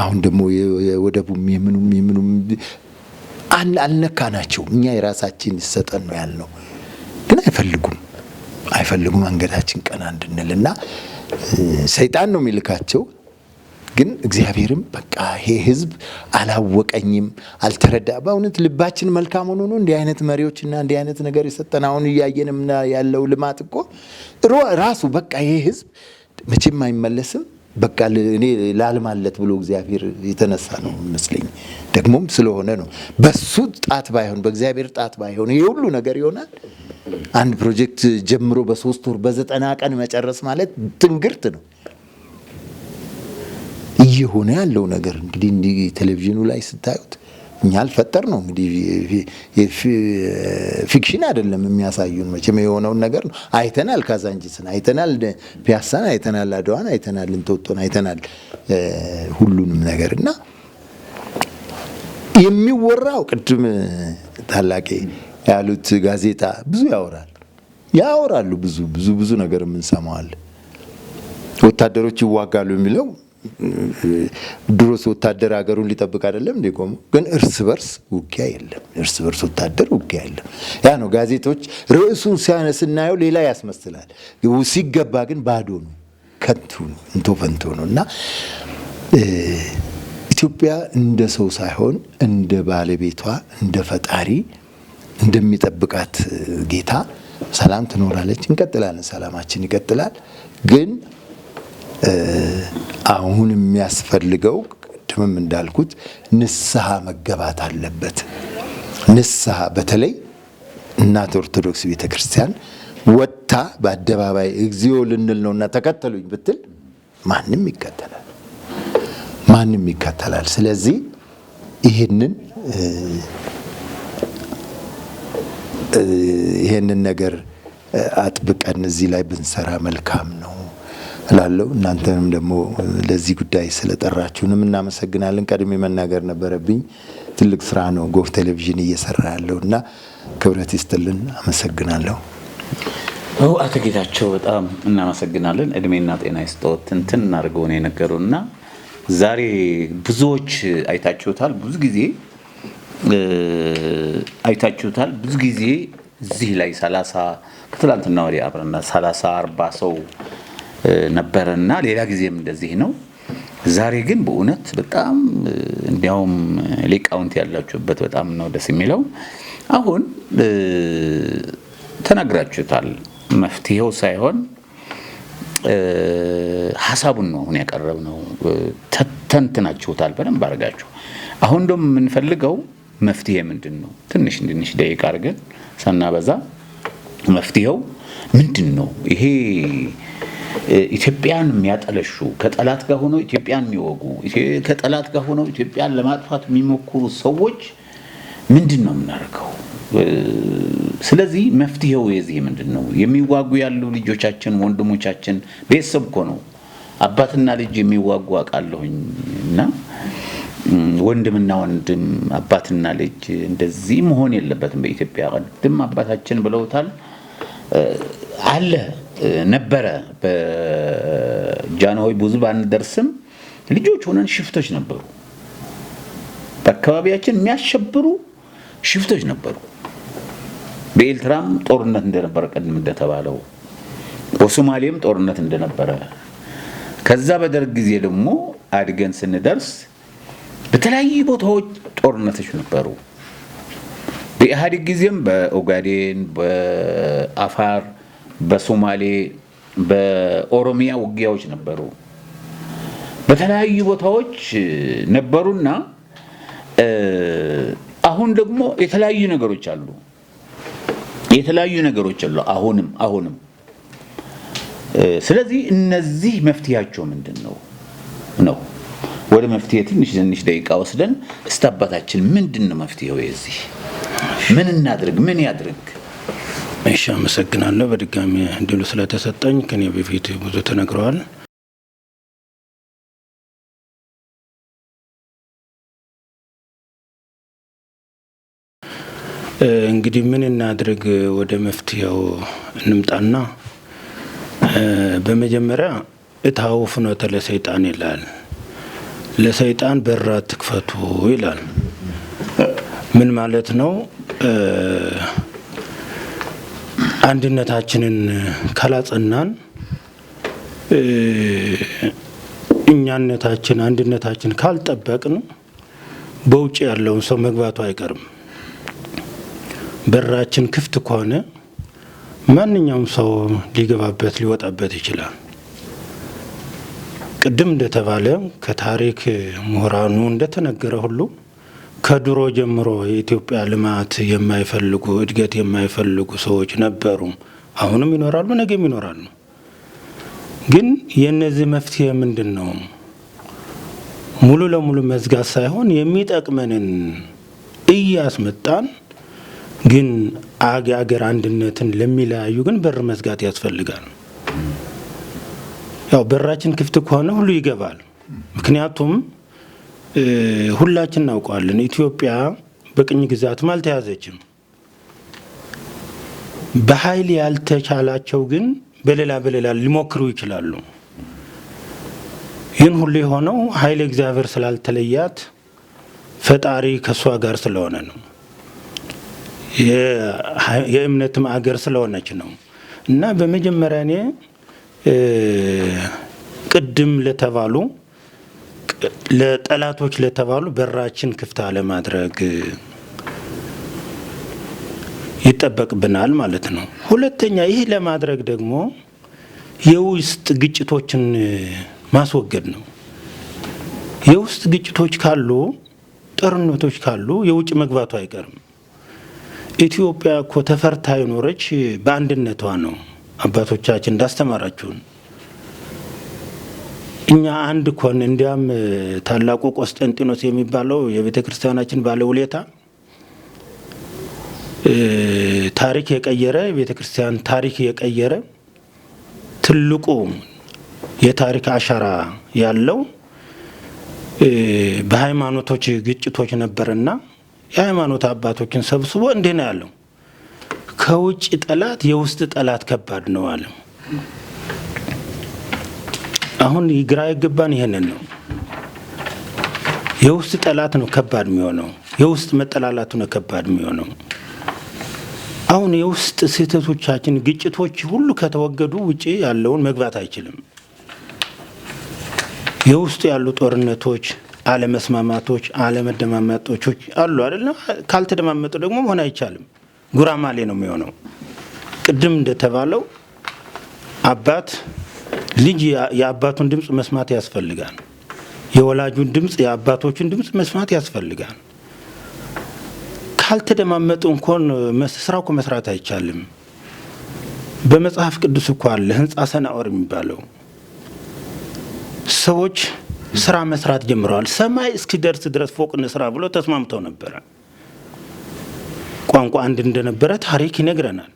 Speaker 1: አሁን ደግሞ የወደቡም የምኑም አልነካናቸው። እኛ የራሳችን ይሰጠን ነው ያልነው፣ ግን አይፈልጉም መንገዳችን ቀና እንድንልና ሰይጣን ነው የሚልካቸው። ግን እግዚአብሔርም በቃ ይሄ ህዝብ አላወቀኝም አልተረዳ። በእውነት ልባችን መልካም ሆኖ ነው እንዲህ አይነት መሪዎችና እንዲህ አይነት ነገር የሰጠን። አሁን እያየንም ያለው ልማት እኮ ራሱ በቃ ይሄ ህዝብ መቼም አይመለስም በቃ እኔ ላልማለት ብሎ እግዚአብሔር የተነሳ ነው መስለኝ። ደግሞም ስለሆነ ነው። በሱ ጣት ባይሆን በእግዚአብሔር ጣት ባይሆን ይሄ ሁሉ ነገር ይሆናል። አንድ ፕሮጀክት ጀምሮ በ3 ወር በ90 ቀን መጨረስ ማለት ትንግርት ነው። እየሆነ ያለው ነገር እንግዲህ ቴሌቪዥኑ ላይ ስታዩት እኛ አልፈጠር ነው እንግዲህ ፊክሽን አይደለም የሚያሳዩን። መቼም የሆነውን ነገር ነው አይተናል። ካዛንቺስን አይተናል፣ ፒያሳን አይተናል፣ አድዋን አይተናል፣ እንጦጦን አይተናል፣ ሁሉንም ነገርና የሚወራው ቅድም ታላቄ ያሉት ጋዜጣ ብዙ ያወራሉ ብዙ ነገር የምንሰማዋል። ወታደሮች ይዋጋሉ የሚለው ድሮስ ወታደር ሀገሩን ሊጠብቅ አይደለም እንዴ ቆሞ? ግን እርስ በርስ ውጊያ የለም። እርስ በርስ ወታደር ውጊያ የለም። ያ ነው ጋዜጦች ርዕሱን ስናየው ሌላ ያስመስላል። ሲገባ ግን ባዶ ነው፣ ከንቱ ነው፣ እንቶ ፈንቶ ነው። እና ኢትዮጵያ እንደ ሰው ሳይሆን እንደ ባለቤቷ እንደ ፈጣሪ እንደሚጠብቃት ጌታ ሰላም ትኖራለች። እንቀጥላለን፣ ሰላማችን ይቀጥላል። ግን አሁን የሚያስፈልገው ቅድምም እንዳልኩት ንስሐ መገባት አለበት። ንስሐ በተለይ እናት ኦርቶዶክስ ቤተክርስቲያን ወጥታ በአደባባይ እግዚኦ ልንል ነውና ተከተሉኝ ብትል ማንም ይከተላል። ስለዚህ ይሄንን ነገር አጥብቀን እዚህ ላይ ብንሰራ መልካም ነው እላለሁ። እናንተንም ደግሞ ለዚህ ጉዳይ ስለጠራችሁንም እናመሰግናለን። ቀድሜ መናገር ነበረብኝ። ትልቅ ስራ ነው ጎህ ቴሌቪዥን እየሰራ ያለውና ክብረት ይስጥልን። አመሰግናለሁ።
Speaker 2: አቶ ጌታቸው በጣም እናመሰግናለን። እድሜና ጤና ይስጥዎት። እንትን አድርገው ነው የነገሩና ዛሬ ብዙዎች አይታችሁታል። ብዙ ጊዜ እዚህ ላይ 30 ከትላንትና ወዲያ አብረና 30-40 ሰው ነበርና ሌላ ጊዜም እንደዚህ ነው። ዛሬ ግን በእውነት በጣም እንዲያውም ሊቃውንት ያላችሁበት በጣም ነው ደስ የሚለው። አሁን ተናግራችሁታል። መፍትሄው ሳይሆን ሐሳቡን ነው አሁን ያቀረብነው። ተንትናችሁታል በደንብ አድርጋችሁ። አሁን ደግሞ የምንፈልገው መፍትሄ ምንድነው? ትንሽ ደቂቃ አድርገን ሳናበዛ መፍትሄው ምንድነው? ይሄ ኢትዮጵያን የሚያጠለሹ ከጠላት ጋር ሆነው ኢትዮጵያን የሚወጉ ከጠላት ጋር ሆነው ኢትዮጵያን ለማጥፋት የሚሞክሩ ሰዎች ምንድነው የምናደርገው? ስለዚህ መፍትሄው የዚህ ምንድነው? የሚዋጉ ያሉ ልጆቻችን ወንድሞቻችን ቤተሰብ እኮ ነው። አባትና ልጅ የሚዋጉ አውቃለሁኝና ወንድምና ወንድም አባትና ልጅ እንደዚህ መሆን የለበትም በኢትዮጵያ። ቀድም አባታችን ብለውታል አለ ነበረ። በጃንሆይ ብዙ ባንደርስም ልጆች ሆነን ሽፍቶች ነበሩ። በአካባቢያችን የሚያሸብሩ ሽፍቶች ነበሩ። በኤርትራም ጦርነት እንደነበረ ቀድም እንደተባለው በሶማሌም ጦርነት እንደነበረ፣ ከዛ በደርግ ጊዜ ደግሞ አድገን ስንደርስ በተለያዩ ቦታዎች ጦርነቶች ነበሩ። በኢህአዴግ ጊዜም በኦጋዴን፣ በአፋር፣ በሶማሌ፣ በኦሮሚያ ውጊያዎች ነበሩ። በተለያዩ ቦታዎች ነበሩና አሁን ደግሞ የተለያዩ ነገሮች አሉ። አሁንም ስለዚህ እነዚህ መፍትሄያቸው ምንድነው ነው? ወደ መፍትሄ ትንሽ ደቂቃ ወስደን እስቲ አባታችን ምንድነው መፍትሄው? የዚህ ምን እናድርግ? ምን ያድርግ?
Speaker 3: እሺ፣ አመሰግናለሁ በድጋሚ እድሉ ስለተሰጠኝ። ከኔ በፊት ብዙ ተነግረዋል። እንግዲህ ምን እናድርግ ወደ መፍትሄው እንምጣና በመጀመሪያ እታው ፍኖተ ለሰይጣን ይላል። ለሰይጣን በር አትክፈቱ ይላል። ምን ማለት ነው? አንድነታችንን ካላጸናን፣ እኛነታችን አንድነታችን ካልጠበቅን በውጭ ያለውን ሰው መግባቱ አይቀርም። በራችን ክፍት ከሆነ ማንኛውም ሰው ሊገባበት ሊወጣበት ይችላል። ቅድም እንደተባለ ከታሪክ ምሁራኑ እንደተነገረ ሁሉ ከድሮ ጀምሮ የኢትዮጵያ ልማት የማይፈልጉ እድገት የማይፈልጉ ሰዎች ነበሩ። አሁንም ይኖራሉ፣ ነገም ይኖራሉ። ግን የነዚህ መፍትሄ ምንድን ነው? ሙሉ ለሙሉ መዝጋት ሳይሆን የሚጠቅመንን እያስመጣን ግን አገር አንድነትን ለሚለያዩ ግን በር መዝጋት ያስፈልጋል። ያው በራችን ክፍት ከሆነ ሁሉ ይገባል። ምክንያቱም ሁላችን እናውቀዋለን፣ ኢትዮጵያ በቅኝ ግዛትም አልተያዘችም። በኃይል ያልተቻላቸው ግን በሌላ ሊሞክሩ ይችላሉ። ይህን ሁሉ የሆነው ኃይለ እግዚአብሔር ስላልተለያት ፈጣሪ ከሷ ጋር ስለሆነ ነው። የእምነትም አገር ስለሆነች ነው። እና በመጀመሪያ እኔ ቅድም ለተባሉ ለጠላቶች ለተባሉ በራችን ክፍት አለማድረግ ይጠበቅብናል ማለት ነው። ሁለተኛ ይህ ለማድረግ ደግሞ የውስጥ ግጭቶችን ማስወገድ ነው። የውስጥ ግጭቶች ካሉ፣ ጦርነቶች ካሉ የውጭ መግባቱ አይቀርም። ኢትዮጵያ እኮ ተፈርታ የኖረች በአንድነቷ ነው። አባቶቻችን እንዳስተማራችሁን እኛ አንድ ኮን እንዲያም ታላቁ ቆስጠንጢኖስ የሚባለው የቤተ ክርስቲያናችን ባለውለታ ታሪክ የቀየረ የቤተ ክርስቲያን ታሪክ የቀየረ ትልቁ የታሪክ አሻራ ያለው በሃይማኖቶች ግጭቶች ነበርና የሃይማኖት አባቶችን ሰብስቦ እንዲህ ነው ያለው፣ ከውጭ ጠላት የውስጥ ጠላት ከባድ ነው አለ። አሁን ግራ የገባን ይሄንን ነው። የውስጥ ጠላት ነው ከባድ የሚሆነው፣ የውስጥ መጠላላቱ ነው ከባድ የሚሆነው። አሁን የውስጥ ስህተቶቻችን ግጭቶች ሁሉ ከተወገዱ ውጪ ያለውን መግባት አይችልም። የውስጥ ያሉ ጦርነቶች፣ አለመስማማቶች፣ አለመደማመጦች አሉ አይደል? ካልተደማመጡ ደግሞ መሆን አይቻልም። ጉራማሌ ነው የሚሆነው። ቅድም እንደተባለው አባት ልጅ የአባቱን ድምፅ መስማት ያስፈልጋል። የወላጁን ድምፅ፣ የአባቶቹን ድምፅ መስማት ያስፈልጋል። ካልተደማመጡ እንኳን ስራው እኮ መስራት አይቻልም። በመጽሐፍ ቅዱስ እኮ አለ ህንፃ ሰናዖር የሚባለው ሰዎች ስራ መስራት ጀምረዋል። ሰማይ እስኪደርስ ድረስ ፎቅ እንስራ ብሎ ተስማምተው ነበረ። ቋንቋ አንድ እንደነበረ ታሪክ ይነግረናል።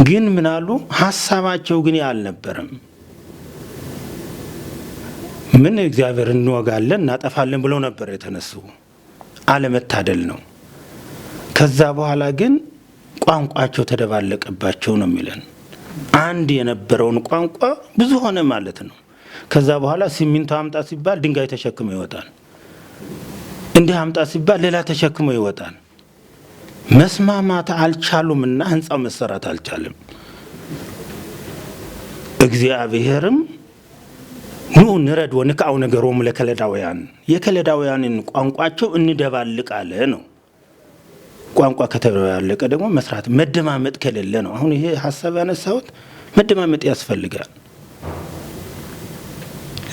Speaker 3: ግን ምን አሉ? ሀሳባቸው ግን አልነበረም። ምን እግዚአብሔር እንወጋለን እናጠፋለን ብለው ነበር የተነሱ። አለመታደል ነው። ከዛ በኋላ ግን ቋንቋቸው ተደባለቀባቸው ነው የሚለን። አንድ የነበረውን ቋንቋ ብዙ ሆነ ማለት ነው። ከዛ በኋላ ሲሚንቶ አምጣ ሲባል ድንጋይ ተሸክሞ ይወጣል። እንዲህ አምጣ ሲባል ሌላ ተሸክሞ ይወጣል። መስማማት አልቻሉምና ህንፃው መሰራት አልቻለም። እግዚአብሔርም ኑ ንረድ ወንክአው ነገሮሙ ለከለዳውያን፣ የከለዳውያንን ቋንቋቸው እንደባልቅ አለ ነው። ቋንቋ ከተባለቀ ደግሞ መስራት መደማመጥ ከሌለ ነው። አሁን ይሄ ሀሳብ ያነሳሁት መደማመጥ ያስፈልጋል።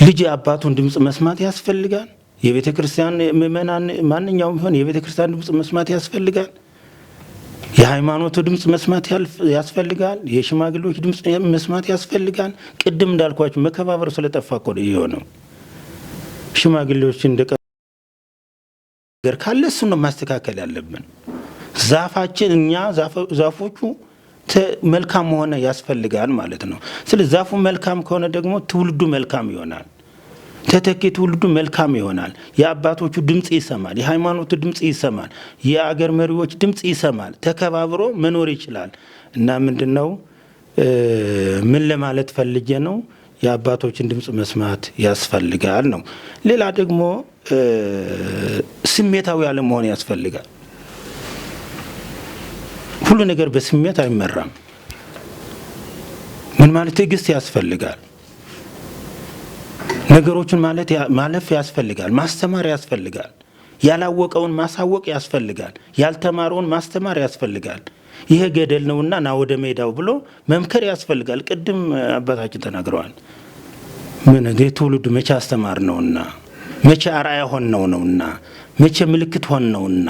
Speaker 3: ልጅ አባቱን ድምፅ መስማት ያስፈልጋል። የቤተ ክርስቲያን ምእመናን ማንኛውም ቢሆን የቤተ ክርስቲያን ድምፅ መስማት ያስፈልጋል። የሃይማኖቱ ድምፅ መስማት ያስፈልጋል። የሽማግሌዎች ድምፅ መስማት ያስፈልጋል። ቅድም እንዳልኳችሁ መከባበር ስለጠፋ እኮ ነው የሆነው። ሽማግሌዎች እንደቀር ካለ እሱን ነው ማስተካከል ያለብን። ዛፋችን እኛ ዛፎቹ መልካም መሆን ያስፈልጋል ማለት ነው። ስለዚህ ዛፉ መልካም ከሆነ ደግሞ ትውልዱ መልካም ይሆናል። ተተኪ ትውልዱ መልካም ይሆናል። የአባቶቹ ድምጽ ይሰማል፣ የሃይማኖቱ ድምጽ ይሰማል፣ የአገር መሪዎች ድምጽ ይሰማል። ተከባብሮ መኖር ይችላል። እና ምንድነው ምን ለማለት ፈልጌ ነው? የአባቶችን ድምጽ መስማት ያስፈልጋል ነው። ሌላ ደግሞ ስሜታዊ አለመሆን ያስፈልጋል። ሁሉ ነገር በስሜት አይመራም። ምን ማለት ትዕግስት ያስፈልጋል። ነገሮችን ማለፍ ያስፈልጋል። ማስተማር ያስፈልጋል። ያላወቀውን ማሳወቅ ያስፈልጋል። ያልተማረውን ማስተማር ያስፈልጋል። ይሄ ገደል ነውና ና ወደ ሜዳው ብሎ መምከር ያስፈልጋል። ቅድም አባታችን ተናግረዋል። ምን ትውልዱ መቼ አስተማር ነውና፣ መቼ አርአያ ሆን ነውና፣ መቼ ምልክት ሆን ነውና፣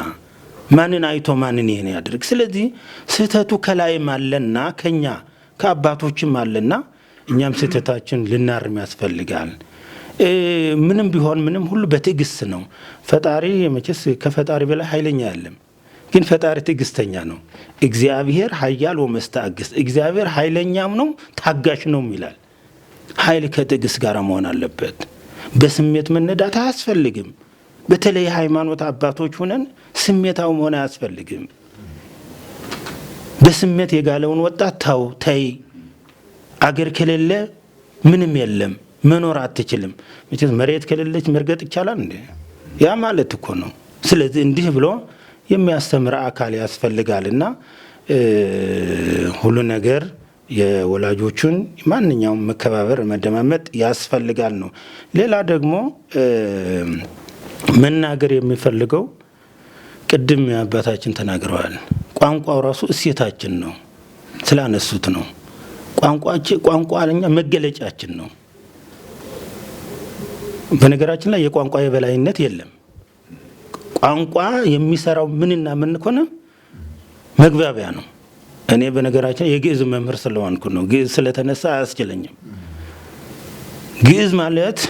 Speaker 3: ማንን አይቶ ማንን ይሄን ያድርግ። ስለዚህ ስህተቱ ከላይም አለና ከኛ ከአባቶችም አለና እኛም ስህተታችን ልናርም ያስፈልጋል። ምንም ቢሆን ምንም ሁሉ በትዕግስት ነው። ፈጣሪ መቼስ ከፈጣሪ በላይ ኃይለኛ አይደለም፣ ግን ፈጣሪ ትዕግስተኛ ነው። እግዚአብሔር ኃያል ወመስተአግስ፣ እግዚአብሔር ኃይለኛም ነው ታጋሽ ነው ይላል። ኃይል ከትዕግስት ጋር መሆን አለበት። በስሜት መነዳት አያስፈልግም። በተለይ ሃይማኖት አባቶች ሆነን ስሜታው መሆን አያስፈልግም። በስሜት የጋለውን ወጣት ተው ተይ፣ አገር ከሌለ ምንም የለም፣ መኖር አትችልም። መሬት ከሌለች መርገጥ ይቻላል እንዴ? ያ ማለት እኮ ነው። ስለዚህ እንዲህ ብሎ የሚያስተምር አካል ያስፈልጋልና ሁሉ ነገር የወላጆቹን ማንኛውም መከባበር መደማመጥ ያስፈልጋል ነው። ሌላ ደግሞ መናገር የሚፈልገው ቅድም አባታችን ተናግረዋል። ቋንቋው ራሱ እሴታችን ነው ስላነሱት ነው። ቋንቋ ለኛ መገለጫችን ነው። በነገራችን ላይ የቋንቋ የበላይነት የለም። ቋንቋ የሚሰራው ምንና ምን ከሆነ መግባቢያ ነው። እኔ በነገራችን የግዕዝ መምህር ስለሆንኩ ነው። ግዕዝ ስለተነሳ አያስችለኝም። ግዕዝ ማለት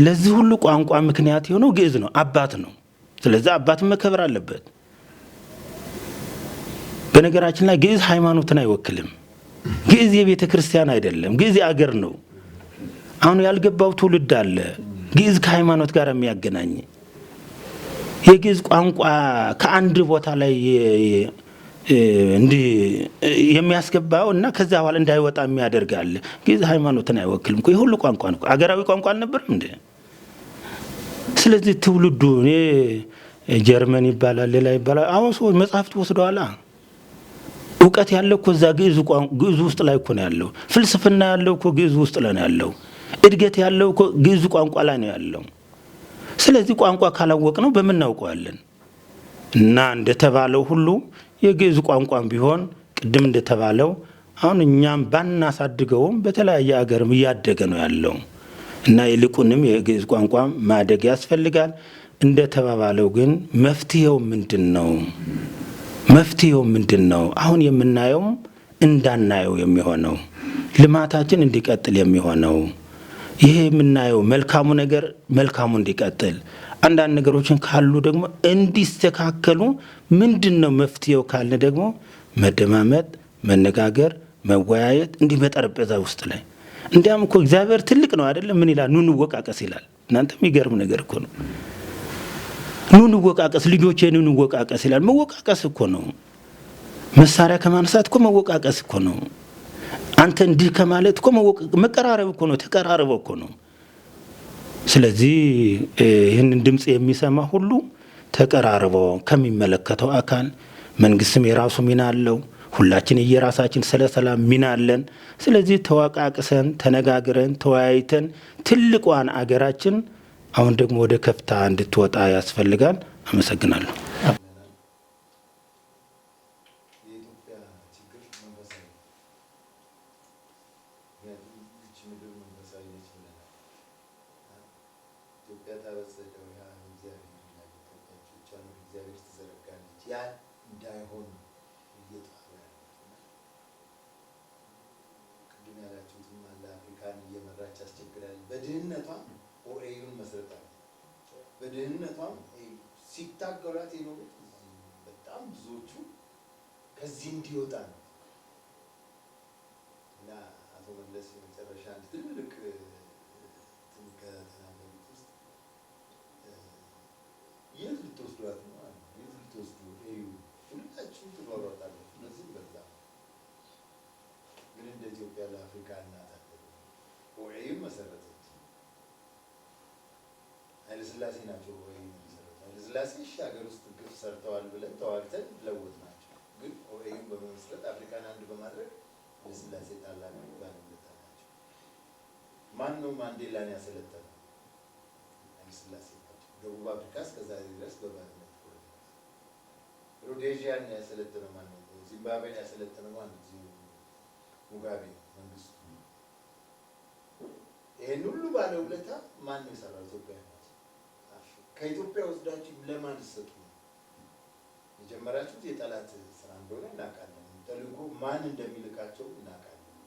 Speaker 3: ለዚህ ሁሉ ቋንቋ ምክንያት የሆነው ግዕዝ ነው፣ አባት ነው። ስለዚህ አባትን መከበር አለበት። በነገራችን ላይ ግዕዝ ሃይማኖትን አይወክልም። ግዕዝ የቤተ ክርስቲያን አይደለም። ግዕዝ የአገር ነው። አሁን ያልገባው ትውልድ አለ ግዕዝ ከሃይማኖት ጋር የሚያገናኝ። የግዕዝ ቋንቋ ከአንድ ቦታ ላይ እንዲህ የሚያስገባው እና ከዛ በኋላ እንዳይወጣ የሚያደርጋል። ግዕዝ ሃይማኖትን አይወክልም እኮ። የሁሉ ቋንቋ ነው። አገራዊ ቋንቋ አልነበረም እንዴ? ስለዚህ ትውልዱ እኔ ጀርመን ይባላል ሌላ ይባላል። አሁን ሰዎች መጽሐፍት ወስደዋላ። እውቀት ያለው እኮ እዛ ግዕዝ ውስጥ ላይ እኮ ነው ያለው። ፍልስፍና ያለው እኮ ግዕዝ ውስጥ ላይ ነው ያለው። እድገት ያለው እኮ ግዕዝ ቋንቋ ላይ ነው ያለው። ስለዚህ ቋንቋ ካላወቅ ነው በምን እናውቀዋለን? እና እንደተባለው ሁሉ የግዕዝ ቋንቋም ቢሆን ቅድም እንደተባለው አሁን እኛም ባናሳድገውም በተለያየ አገርም እያደገ ነው ያለው እና ይልቁንም የግዕዝ ቋንቋ ማደግ ያስፈልጋል። እንደተባባለው ግን መፍትሄው ምንድነው? መፍትሄው ምንድነው? አሁን የምናየው እንዳናየው የሚሆነው ልማታችን እንዲቀጥል የሚሆነው ይሄ የምናየው መልካሙ ነገር መልካሙ እንዲቀጥል፣ አንዳንድ ነገሮችን ካሉ ደግሞ እንዲስተካከሉ ምንድነው መፍትሄው ካልን ደግሞ መደማመጥ፣ መነጋገር፣ መወያየት እንዲህ በጠረጴዛ ውስጥ ላይ እንዲያም እኮ እግዚአብሔር ትልቅ ነው አይደለም? ምን ይላል? ኑ እንወቃቀስ ይላል። እናንተ የሚገርም ነገር እኮ ነው። ኑ እንወቃቀስ፣ ልጆቼ ኑ እንወቃቀስ ይላል። መወቃቀስ እኮ ነው። መሳሪያ ከማንሳት እኮ መወቃቀስ እኮ ነው። አንተ እንዲህ ከማለት እኮ መቀራረብ እኮ ነው። ተቀራርበው እኮ ነው። ስለዚህ ይህንን ድምጽ የሚሰማ ሁሉ ተቀራርቦ ከሚመለከተው አካል መንግስትም የራሱ ሚና አለው። ሁላችን የራሳችን ስለ ሰላም ሚና አለን። ስለዚህ ተዋቃቅሰን ተነጋግረን ተወያይተን ትልቋን አገራችን አሁን ደግሞ ወደ ከፍታ እንድትወጣ ያስፈልጋል። አመሰግናለሁ።
Speaker 1: በድህነቷ ኦኤዩን መስረት በድህነቷም ሲታገሏት የኖሩት በጣም ብዙዎቹ ከዚህ እንዲወጣ ነው። እና አቶ መለስ የመጨረሻ አንድ ትልቅ ከተናገሩት ውስጥ የት ልትወስዷት ነው? የት ልትወስዱ እዩ፣ ሁላችሁም ትሯሯጣላችሁ፣ እነዚህም በዛ ግን እንደ ኢትዮጵያ ለአፍሪካ እናት ኦኤይም መሰረተች። ኃይለሥላሴ ናቸው ኦኤይም መሰረቱ። ኃይለሥላሴ ሀገር ውስጥ ግፍ ሰርተዋል ብለን ተዋግተን ለወጥ ናቸው። ግን ኦኤይም በመመስረት አፍሪካን አንድ በማድረግ ኃይለሥላሴ ታላቅ ባለውለታ ናቸው። ማን ነው ማንዴላን ያሰለጠነው? ኃይለሥላሴ ናቸው። ደቡብ አፍሪካ እስከዛሬ ድረስ በባርነት ሮዴዥያን ያሰለጠነው ማን ነው? ዚምባብዌን ያሰለጠነው ማን ነው? ሙጋቤ መንግስቱ። ይሄን ሁሉ ባለውለታ ማን ነው የሰራው? ኢትዮጵያ ናት። ከኢትዮጵያ ወስዳችሁ ለማን ልትሰጡ ነው? የጀመራችሁት የጠላት ስራ እንደሆነ እናውቃለን። ተልእኮ ማን እንደሚልካቸው እናውቃለን።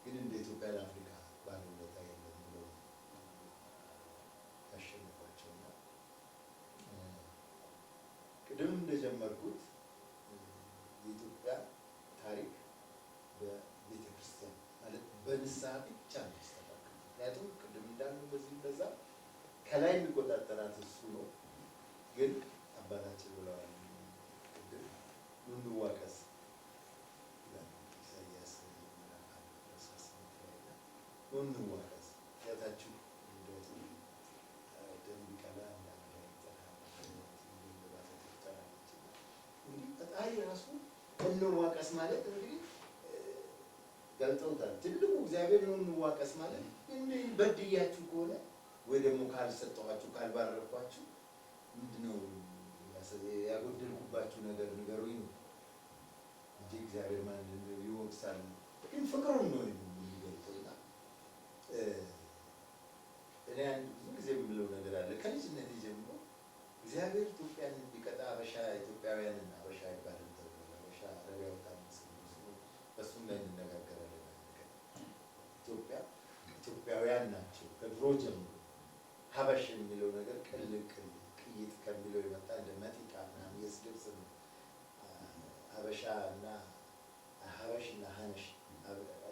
Speaker 1: ግን እንደ ኢትዮጵያ ለአፍሪካ ባለውለታ የለም ብለው ያሸንፏቸውና ቅድም እንደጀመርኩት የኢትዮጵያ ታሪክ በቤተ ክርስቲያን ማለት በንስሐ ብቻ ነው የሚስተካከል። ምክንያቱም ቅድም እንዳልነው በዚህ በዛ ከላይ የሚቆጣጠራት እሱ ነው። ግን አባታችን ብለዋል ቅድም እንዋቀስ ኢሳያስ እንዋቀስ ያታችሁ ደንብ ቀላ እንግዲህ ፈጣሪ ራሱ እንዋቀስ ማለት እንግዲህ ገልጠውታል። ትልቁ እግዚአብሔር ነው እንዋቀስ ማለት እንዲህ በድያችሁ ከሆነ ወይ ደግሞ ካልሰጠኋችሁ ካልባረኳችሁ ምንድነው ያጎደልኩባችሁ ነገር ንገሩኝ ነው እንጂ እግዚአብሔር ማን ይወቅሳል? ግን ፍቅሩን ነው የሚገልጠውና እኔ አንድ ብዙ ጊዜ የምለው ነገር አለ። ከልጅነት ጀምሮ እግዚአብሔር ኢትዮጵያን ቢቀጣ አበሻ ኢትዮጵያውያንን አበሻ ይባላል ተብሎ አበሻ አረቢያ ወጣት በሱም ላይ እንነጋገራለን። ኢትዮጵያ ኢትዮጵያውያን ናቸው ከድሮ ጀምሮ። ሀበሽ የሚለው ነገር ቅልቅ ቅይጥ ከሚለው የመጣ እንደ መጢቃ ምናምን የስድብ ስም ነው። ሀበሻ እና ሀበሽ እና ሀነሽ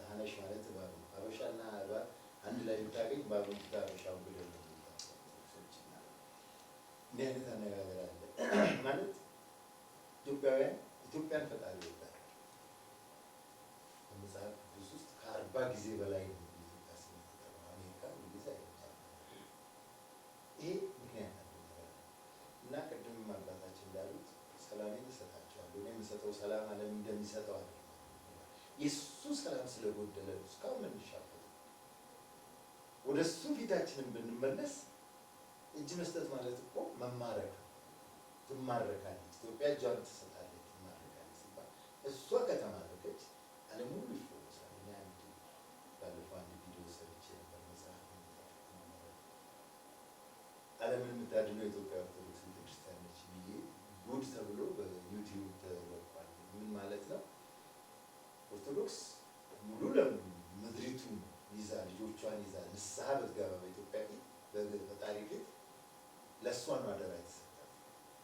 Speaker 1: ሀነሽ ማለት ባሉ ሀበሻ እና ባል አንድ ላይ ብታገኝ ባሉ ሀበሻው ብለው ነው ሰዎች እና እንዲህ አይነት አነጋገር አለ ማለት ኢትዮጵያውያን ኢትዮጵያን ፈጣሪ ይወዳል። በመጽሐፍ ቅዱስ ውስጥ ከ40 ጊዜ በላይ ነው ኢትዮጵያ ስም የተጠራው። አሜሪካ እንግሊዝ አይቻልም። ይሄ ምክንያት አለ እና ቅድም አባታችን እንዳሉት ሰላሜን እሰጣቸዋለሁ። እኔ የምሰጠው ሰላም ዓለም እንደሚሰጠው አለ። የእሱ ሰላም ስለጎደለ ነው እስካሁን የምንሻፈው። ወደ እሱ ፊታችንን ብንመለስ እጅ መስጠት ማለት እኮ መማረክ ነው። ትማረካለች ኢትዮጵያ፣ እጇን ትሰጣለች፣ ትማረካለች ሲባል እሷ ከተማረከች ዓለም ሁሉ ይፈወሳል። እኔ አንድ ባለፈው አንድ ቪዲዮ ሰርቼ ነበር መጽሐፍ ዓለምን የምታድነው የኢትዮጵያ ኦርቶዶክስ ቤተክርስቲያን ነች ብዬ ጉድ ተብሎ በዩቲዩብ ተለቋል። ምን ማለት ነው? ኦርቶዶክስ ሙሉ ለሙሉ ምድሪቱን ይዛ ልጆቿን ይዛ ንስሐ ብትገባ በኢትዮጵያ ፊት በፈጣሪ ፊት ለእሷ ነው አደራ የተሰጣት።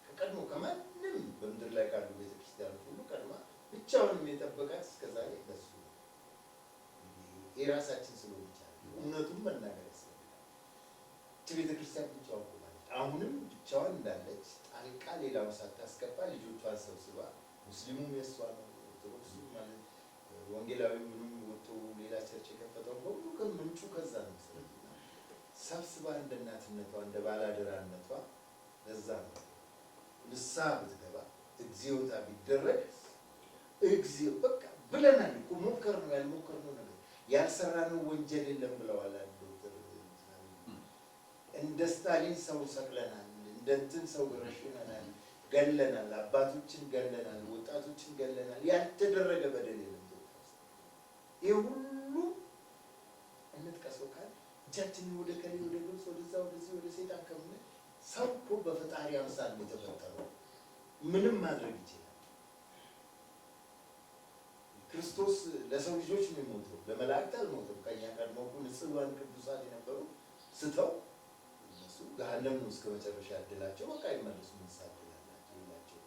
Speaker 1: ከቀድሞ ከማንም በምድር ላይ ካሉ ቤተክርስቲያኖች ሁሉ ቀድማ ብቻውንም የጠበቃት እስከዛሬ ለሱ ነው። የራሳችን ስለሆነ ይቻላል እውነቱን መናገር ያስፈልጋል። ቤተክርስቲያን ብቻዋን ቆማለች። አሁንም ብቻዋን እንዳለች ጣልቃ ሌላውን ሳታስገባ ልጆቿን ሰብስባ ሙስሊሙም የእሷ ነው፣ ኦርቶዶክሱ ማለት ወንጌላዊ ምንም ወጥቶ ሌላ ቸርች የከፈተው በሁሉ ከምንጩ ከዛ ነው። ሰብስባ እንደ እናትነቷ እንደ ባላደራነቷ ለዛ ነው ንስሐ ብትገባ እግዚኦታ ቢደረግ እግዚኦ በቃ ብለናል እኮ ሞከርነው። ያልሞከርነው ነገር ያልሰራነው ወንጀል የለም ብለዋል ዶክተር። እንደ ስታሊን ሰው ሰቅለናል፣ እንደ እንትን ሰው ረሽነናል፣ ገለናል፣ አባቶችን ገለናል፣ ወጣቶችን ገለናል። ያልተደረገ በደል የለም። ይህ ሁሉ እንጥቀሰው ካል እጃችንን ወደ ከሌ ወደ ግብፅ ወደዛ ወደዚህ ወደ ሴጣን ከሆነ ሰው እኮ በፈጣሪ አምሳል ነው የተፈጠረው። ምንም ማድረግ ይችላል። ክርስቶስ ለሰው ልጆች ነው የሞተው፣ ለመላእክት አልሞተም። ከኛ ቀድሞ ንጹሐን ቅዱሳን የነበሩ ስተው እነሱ ገሃነም ነው እስከ መጨረሻ ያደላቸው በቃ ይመለሱ መሳደላቸው።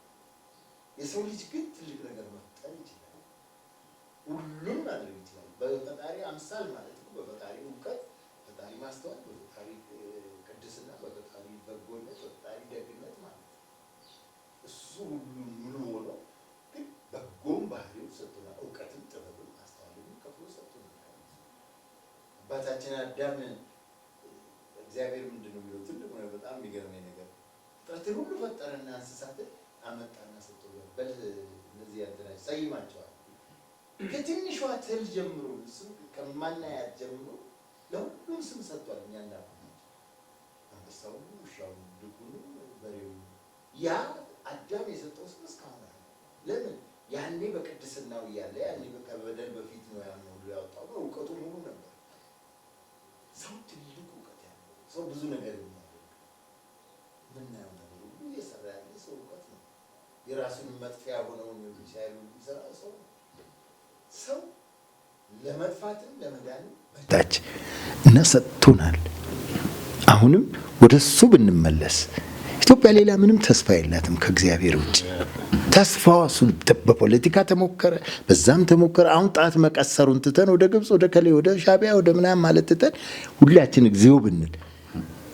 Speaker 1: የሰው ልጅ ግን ትልቅ ነገር መፍጠር ይችላል። ሁሉም ማድረግ ይችላል። በፈጣሪ አምሳል ማለት ነው። በፈጣሪ እውቀት፣ በፈጣሪ ማስተዋል፣ በፈጣሪ ቅድስና፣ በፈጣሪ በጎነት፣ በፈጣሪ ደግነት ማለት ነው። እሱ ሁሉ ሙሉ ሆኖ ግን በጎም ባህሪው ሰጥቶናል። እውቀትም ጥበብም ማስተዋልም ከፍሎ ሰጥቶናል። አባታችን አዳም እግዚአብሔር ምንድን ነው የሚለው ትልቁ ነው በጣም የሚገርመኝ ነገር ፍጥረትን ሁሉ ፈጠረና እንስሳትን አመጣና ሰጥቶ በል እነዚህ ያንተናች ሰይማቸዋል። ከትንሿ ትል ጀምሮ ስም ከማናያት ጀምሮ ለሁሉም ስም ሰጥቷል። እኛ እናውቃለን። አንበሳውን፣ ውሻውን፣ ድኩን፣ በሬውን ያ አዳም የሰጠው ስም እስካሁን አለ። ለምን? ያኔ በቅድስናው እያለ ያኔ ከበደል በፊት ነው ያን ሁሉ ያወጣው። እውቀቱ ሙሉ ነበር። ሰው ትልቅ እውቀት ያለው ሰው ብዙ ነገር የሚያደርግ ምናየው ነገር ሁሉ እየሰራ ያለ ሰው እውቀት ነው። የራሱን መጥፊያ ሆነውን ሲያዩ የሚሰራ ሰው ሰው ለመጥፋትም ለመዳንም በታች እና ሰጥቶናል። አሁንም ወደ እሱ ብንመለስ ኢትዮጵያ ሌላ ምንም ተስፋ የላትም ከእግዚአብሔር ውጭ። ተስፋዋ እሱ በፖለቲካ ተሞከረ፣ በዛም ተሞከረ። አሁን ጣት መቀሰሩን ትተን ወደ ግብፅ፣ ወደ ከሌ፣ ወደ ሻቢያ፣ ወደ ምናምን ማለት ትተን ሁላችን እግዚኦ ብንል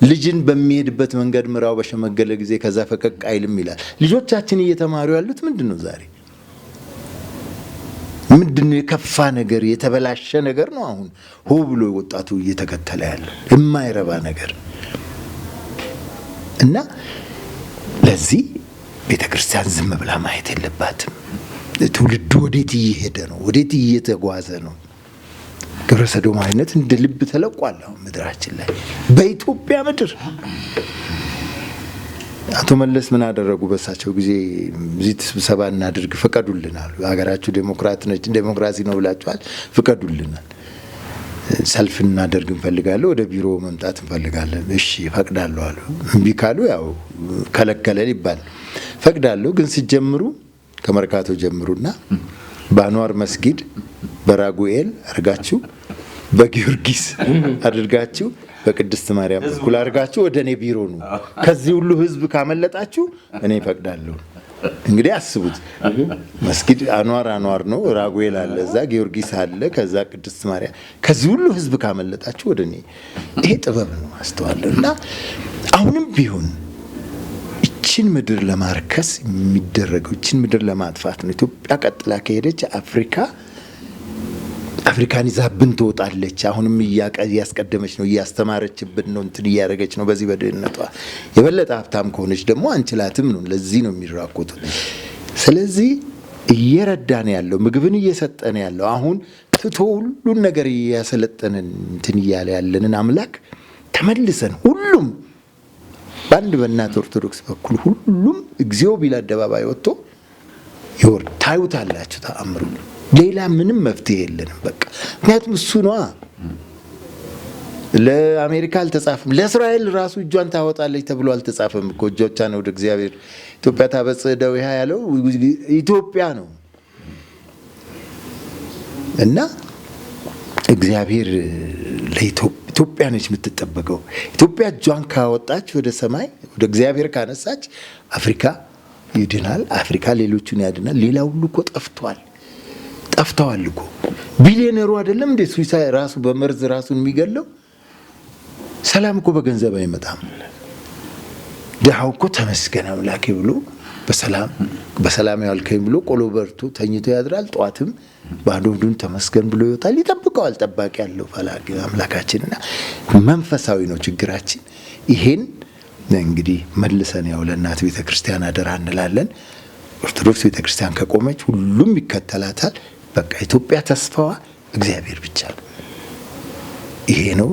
Speaker 1: ልጅን በሚሄድበት መንገድ ምራው በሸመገለ ጊዜ ከዛ ፈቀቅ አይልም ይላል። ልጆቻችን እየተማሩ ያሉት ምንድን ነው? ዛሬ ምንድን ነው? የከፋ ነገር የተበላሸ ነገር ነው። አሁን ሆ ብሎ ወጣቱ እየተከተለ ያለ የማይረባ ነገር እና ለዚህ ቤተ ክርስቲያን ዝም ብላ ማየት የለባትም። ትውልዱ ወዴት እየሄደ ነው? ወዴት እየተጓዘ ነው? ግብረ ሰዶማዊነት እንደ ልብ ተለቋል አሁን ምድራችን ላይ በኢትዮጵያ ምድር። አቶ መለስ ምን አደረጉ? በሳቸው ጊዜ እዚህ ስብሰባ እናድርግ ፍቀዱልን አሉ። ሀገራችሁ ዴሞክራሲ ነው ብላችኋል፣ ፍቀዱልናል። ሰልፍ እናደርግ እንፈልጋለን፣ ወደ ቢሮ መምጣት እንፈልጋለን። እሺ ፈቅዳለሁ አሉ። እምቢ ካሉ ያው ከለከለን ይባል። ፈቅዳለሁ ግን ሲጀምሩ ከመርካቶ ጀምሩና በአንዋር መስጊድ በራጉኤል አድርጋችሁ በጊዮርጊስ አድርጋችሁ በቅድስት ማርያም በኩል አድርጋችሁ ወደ እኔ ቢሮ ነው። ከዚህ ሁሉ ህዝብ ካመለጣችሁ እኔ ፈቅዳለሁ። እንግዲህ አስቡት። መስጊድ አንዋር ነው፣ ራጉኤል አለ፣ እዛ ጊዮርጊስ አለ፣ ከዛ ቅድስት ማርያም። ከዚህ ሁሉ ህዝብ ካመለጣችሁ ወደ እኔ። ይሄ ጥበብ ነው፣ አስተዋለሁ። እና አሁንም ቢሆን ይችን ምድር ለማርከስ የሚደረገው ይችን ምድር ለማጥፋት ነው። ኢትዮጵያ ቀጥላ ከሄደች አፍሪካን ይዛብን ትወጣለች። አሁንም እያስቀደመች ነው፣ እያስተማረችብን ነው፣ እንትን እያደረገች ነው። በዚህ በድህነቷ የበለጠ ሀብታም ከሆነች ደግሞ አንችላትም ነው። ለዚህ ነው የሚራቆቱት። ስለዚህ እየረዳን ያለው ምግብን እየሰጠን ያለው አሁን ትቶ ሁሉን ነገር እያሰለጠንን እንትን እያለ ያለንን አምላክ ተመልሰን ሁሉም በአንድ በእናት ኦርቶዶክስ በኩል ሁሉም እግዚኦ ቢል አደባባይ ወጥቶ ይወርድ ታዩታላችሁ። ተአምሩ ሌላ ምንም መፍትሄ የለንም። በቃ ምክንያቱም እሱ ነዋ። ለአሜሪካ አልተጻፈም። ለእስራኤል ራሱ እጇን ታወጣለች ተብሎ አልተጻፈም እኮ። እጆቿን ወደ እግዚአብሔር ኢትዮጵያ ታበጽሕ እደዊሃ ያለው ኢትዮጵያ ነው። እና እግዚአብሔር ኢትዮጵያ ነች የምትጠበቀው። ኢትዮጵያ እጇን ካወጣች ወደ ሰማይ ወደ እግዚአብሔር ካነሳች አፍሪካ ይድናል። አፍሪካ ሌሎቹን ያድናል። ሌላ ሁሉ እኮ ጠፍተዋል እኮ። ቢሊዮነሩ አይደለም እንዴ ስዊሳይድ ራሱ በመርዝ ራሱን የሚገለው? ሰላም እኮ በገንዘብ አይመጣም። ድሃው እኮ ተመስገን አምላኬ ብሎ በሰላም ያልከኝ ብሎ ቆሎ በርቶ ተኝቶ ያድራል። ጠዋትም ባዶ ሆዱን ተመስገን ብሎ ይወጣል። ይጠብቀዋል። ጠባቂ ያለው ፈላጊ አምላካችንና መንፈሳዊ ነው ችግራችን። ይሄን እንግዲህ መልሰን ያው ለእናት ቤተ ክርስቲያን አደራ እንላለን። ኦርቶዶክስ ቤተ ክርስቲያን ከቆመች ሁሉም ይከተላታል። በቃ ኢትዮጵያ ተስፋዋ እግዚአብሔር ብቻ ነው። ይሄ ነው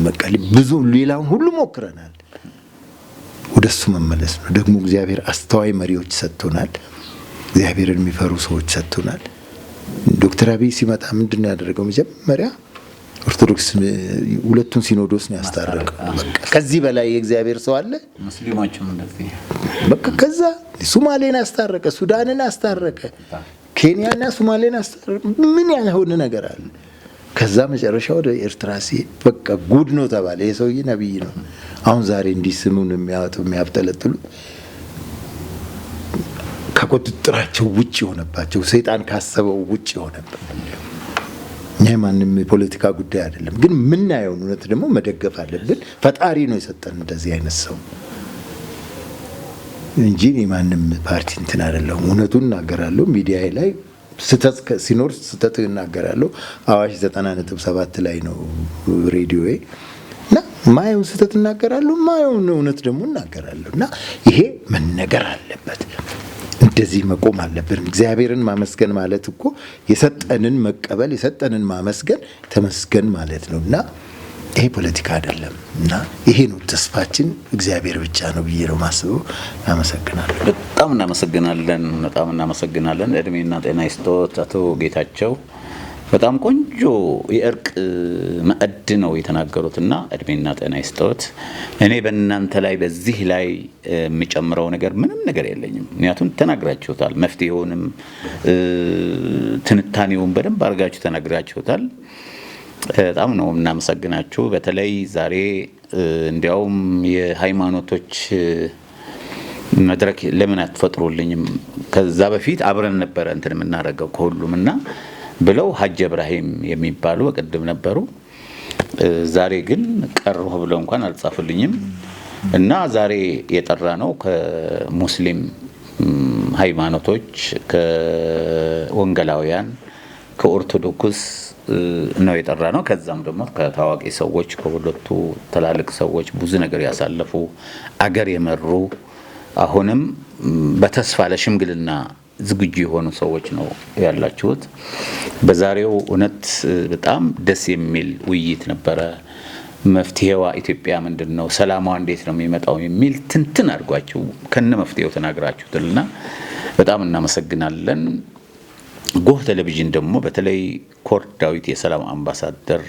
Speaker 1: በቃ። ብዙ ሌላውን ሁሉ ሞክረናል። ወደሱ መመለስ ነው። ደግሞ እግዚአብሔር አስተዋይ መሪዎች ሰጥቶናል። እግዚአብሔርን የሚፈሩ ሰዎች ሰጥቶናል። ዶክተር አብይ ሲመጣ ምንድን ነው ያደረገው? መጀመሪያ ኦርቶዶክስ ሁለቱን ሲኖዶስ ነው ያስታረቀው። በቃ ከዚህ በላይ የእግዚአብሔር ሰው አለ?
Speaker 2: ሙስሊሞችም እንደዚህ
Speaker 1: በቃ ከዛ ሱማሌን አስታረቀ፣ ሱዳንን አስታረቀ፣ ኬንያና ሱማሌን አስታረቀ። ምን ያልሆነ ነገር አለ? ከዛ መጨረሻ ወደ ኤርትራ ሲሄድ በቃ ጉድ ነው ተባለ። የሰውዬ ነብይ ነው። አሁን ዛሬ እንዲህ ስሙን የሚያወጡ የሚያብጠለጥሉት ከቁጥጥራቸው ውጭ የሆነባቸው ሰይጣን ካሰበው ውጭ የሆነበት እኛ ማንም የፖለቲካ ጉዳይ አይደለም። ግን የምናየውን እውነት ደግሞ መደገፍ አለብን። ፈጣሪ ነው የሰጠን እንደዚህ አይነት ሰው እንጂ ማንም ፓርቲ እንትን አይደለም። እውነቱን እናገራለሁ። ሚዲያ ላይ ስተት ሲኖር ስተት እናገራለሁ። አዋሽ 90.7 ላይ ነው ሬዲዮዬ እና ማየውን ስተት እናገራለሁ፣ ማየውን እውነት ደግሞ እናገራለሁ። እና ይሄ መነገር አለበት። እንደዚህ መቆም አለብን። እግዚአብሔርን ማመስገን ማለት እኮ የሰጠንን መቀበል፣ የሰጠንን ማመስገን ተመስገን ማለት ነው። እና ይሄ ፖለቲካ አይደለም። እና ይሄ ነው ተስፋችን፣ እግዚአብሔር ብቻ ነው ብዬ ነው ማስበው። አመሰግናለሁ።
Speaker 2: በጣም እናመሰግናለን። እድሜና ጤና ይስጥዎት አቶ ጌታቸው። በጣም ቆንጆ የእርቅ ማዕድ ነው የተናገሩትና እድሜና ጤና ይስጥዎት። እኔ በእናንተ ላይ በዚህ ላይ የሚጨምረው ነገር ምንም ነገር የለኝም። ምክንያቱም ተናግራችሁታል። መፍትሄውንም ትንታኔውን በደንብ አድርጋችሁ ተናግራችሁታል። በጣም ነው እናመሰግናችሁ። በተለይ ዛሬ እንዲያውም የሃይማኖቶች መድረክ ለምን አትፈጥሩልኝም? ከዛ በፊት አብረን ነበረ እንትን የምናደርገው ከሁሉምና ብለው ሀጅ ኢብራሂም የሚባሉ በቅድም ነበሩ። ዛሬ ግን ቀረሁ ብለው እንኳን አልጻፉልኝም። እና ዛሬ የጠራ ነው ከሙስሊም ሃይማኖቶች፣ ከወንጌላውያን፣ ከኦርቶዶክስ ነው የጠራ ነው። ከዛም ደግሞ ከታዋቂ ሰዎች፣ ከሁለቱ ትላልቅ ሰዎች ብዙ ነገር ያሳለፉ አገር የመሩ አሁንም በተስፋ ለሽምግልና ዝግጁ የሆኑ ሰዎች ነው ያላችሁት። በዛሬው እውነት በጣም ደስ የሚል ውይይት ነበረ። መፍትሄዋ ኢትዮጵያ ምንድነው? ሰላሟ እንዴት ነው የሚመጣው? የሚል ትንትን አድርጓችሁ ከነ መፍትሄው ተናግራችሁትና በጣም እናመሰግናለን። ጎህ ቴሌቪዥን ደግሞ በተለይ ኮርት ዳዊት የሰላም አምባሳደር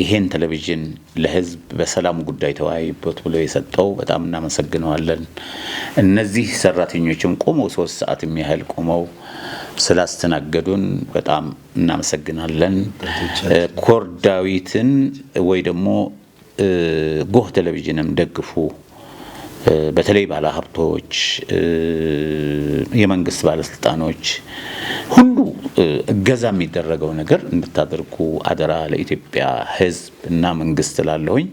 Speaker 2: ይሄን ቴሌቪዥን ለህዝብ በሰላም ጉዳይ ተወያይበት ብሎ የሰጠው በጣም እናመሰግነዋለን። እነዚህ ሰራተኞችም ቆመው 3 ሰዓት የሚያህል ቆመው ስላስተናገዱን በጣም እናመሰግናለን። ኮርት ዳዊትን ወይ ደግሞ ጎህ ቴሌቪዥንም ደግፉ። በተለይ ባለሀብቶች፣ የመንግስት ባለስልጣኖች ሁሉ እገዛ የሚደረገው ነገር እንድታደርጉ አደራ ለኢትዮጵያ ህዝብ እና መንግስት ላለሁኝ።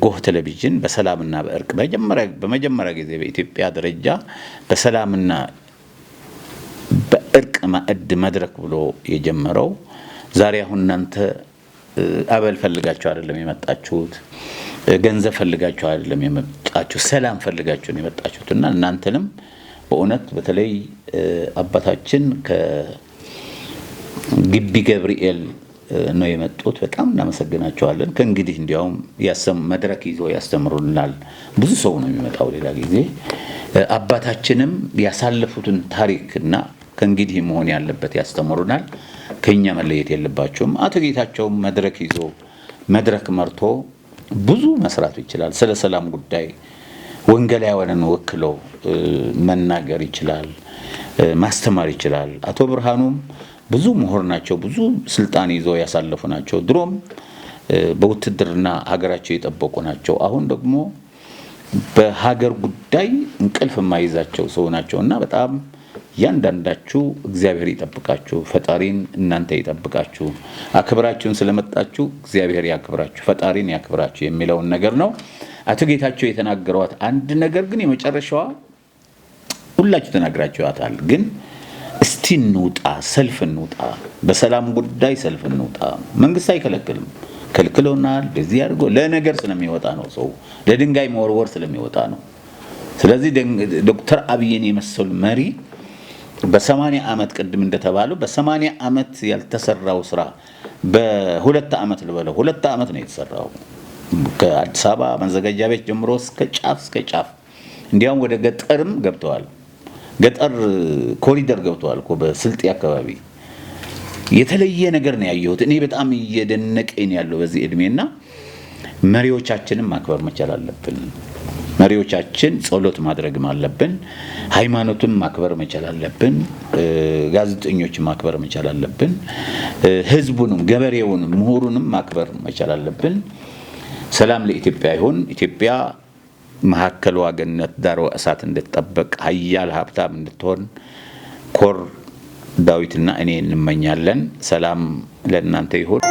Speaker 2: ጎህ ቴሌቪዥን በሰላምና በእርቅ በመጀመሪያ ጊዜ በኢትዮጵያ ደረጃ በሰላምና በእርቅ ማዕድ መድረክ ብሎ የጀመረው ዛሬ አሁን እናንተ አበል ፈልጋችሁ አይደለም የመጣችሁት፣ ገንዘብ ፈልጋችሁ አይደለም የመጣችሁት፣ ሰላም ፈልጋችሁ ነው የመጣችሁትና እናንተንም በእውነት በተለይ አባታችን ከግቢ ገብርኤል ነው የመጡት። በጣም እናመሰግናቸዋለን። ከእንግዲህ እንዲያውም መድረክ ይዞ ያስተምሩናል። ብዙ ሰው ነው የሚመጣው ሌላ ጊዜ። አባታችንም ያሳለፉትን ታሪክና ከእንግዲህ መሆን ያለበት ያስተምሩናል። ከኛ መለየት የለባቸውም። አቶ ጌታቸው መድረክ ይዞ መድረክ መርቶ ብዙ መስራት ይችላል። ስለ ሰላም ጉዳይ ወንጌላውያንን ወክሎ መናገር ይችላል፣ ማስተማር ይችላል። አቶ ብርሃኑም ብዙ ምሁር ናቸው፣ ብዙ ስልጣን ይዘው ያሳለፉ ናቸው። ድሮም በውትድርና ሀገራቸው የጠበቁ ናቸው። አሁን ደግሞ በሀገር ጉዳይ እንቅልፍ የማይዛቸው ሰው ናቸውና በጣም ያንዳንዳችሁ እግዚአብሔር ይጠብቃችሁ፣ ፈጣሪን እናንተ ይጠብቃችሁ። አክብራችሁን ስለመጣችሁ እግዚአብሔር ያክብራችሁ፣ ፈጣሪን ያክብራችሁ የሚለውን ነገር ነው አቶ ጌታቸው የተናገሯት። አንድ ነገር ግን የመጨረሻዋ ሁላችሁ ተናግራችኋታል። ግን እስቲ እንውጣ፣ ሰልፍ እንውጣ፣ በሰላም ጉዳይ ሰልፍ እንውጣ። መንግስት አይከለክልም፣ ከልክሎናል። በዚህ አድርጎ ለነገር ስለሚወጣ ነው፣ ሰው ለድንጋይ መወርወር ስለሚወጣ ነው። ስለዚህ ዶክተር አብይን የመሰሉ መሪ በ80 ዓመት ቅድም እንደተባለው በ80 ዓመት ያልተሰራው ስራ በ2 ዓመት ልበለው 2 ዓመት ነው የተሰራው። ከአዲስ አበባ መዘጋጃ ቤት ጀምሮ እስከ ጫፍ እንዲያውም ወደ ገጠርም ገብተዋል። ገጠር ኮሪደር ገብተዋል እኮ በስልጤ አካባቢ። የተለየ ነገር ነው ያየሁት እኔ። በጣም እየደነቀኝ ያለው በዚህ እድሜና መሪዎቻችንን ማክበር መቻል አለብን። መሪዎቻችን ጸሎት ማድረግም አለብን። ሃይማኖቱን ማክበር መቻል አለብን። ጋዜጠኞችን ማክበር መቻል አለብን። ህዝቡንም፣ ገበሬውንም፣ ምሁሩንም ማክበር መቻል አለብን። ሰላም ለኢትዮጵያ ይሁን። ኢትዮጵያ መሀከሏ ገነት ዳሯ እሳት እንድትጠበቅ ሀያል ሀብታም እንድትሆን ኮር ዳዊትና እኔ እንመኛለን። ሰላም ለእናንተ ይሁን።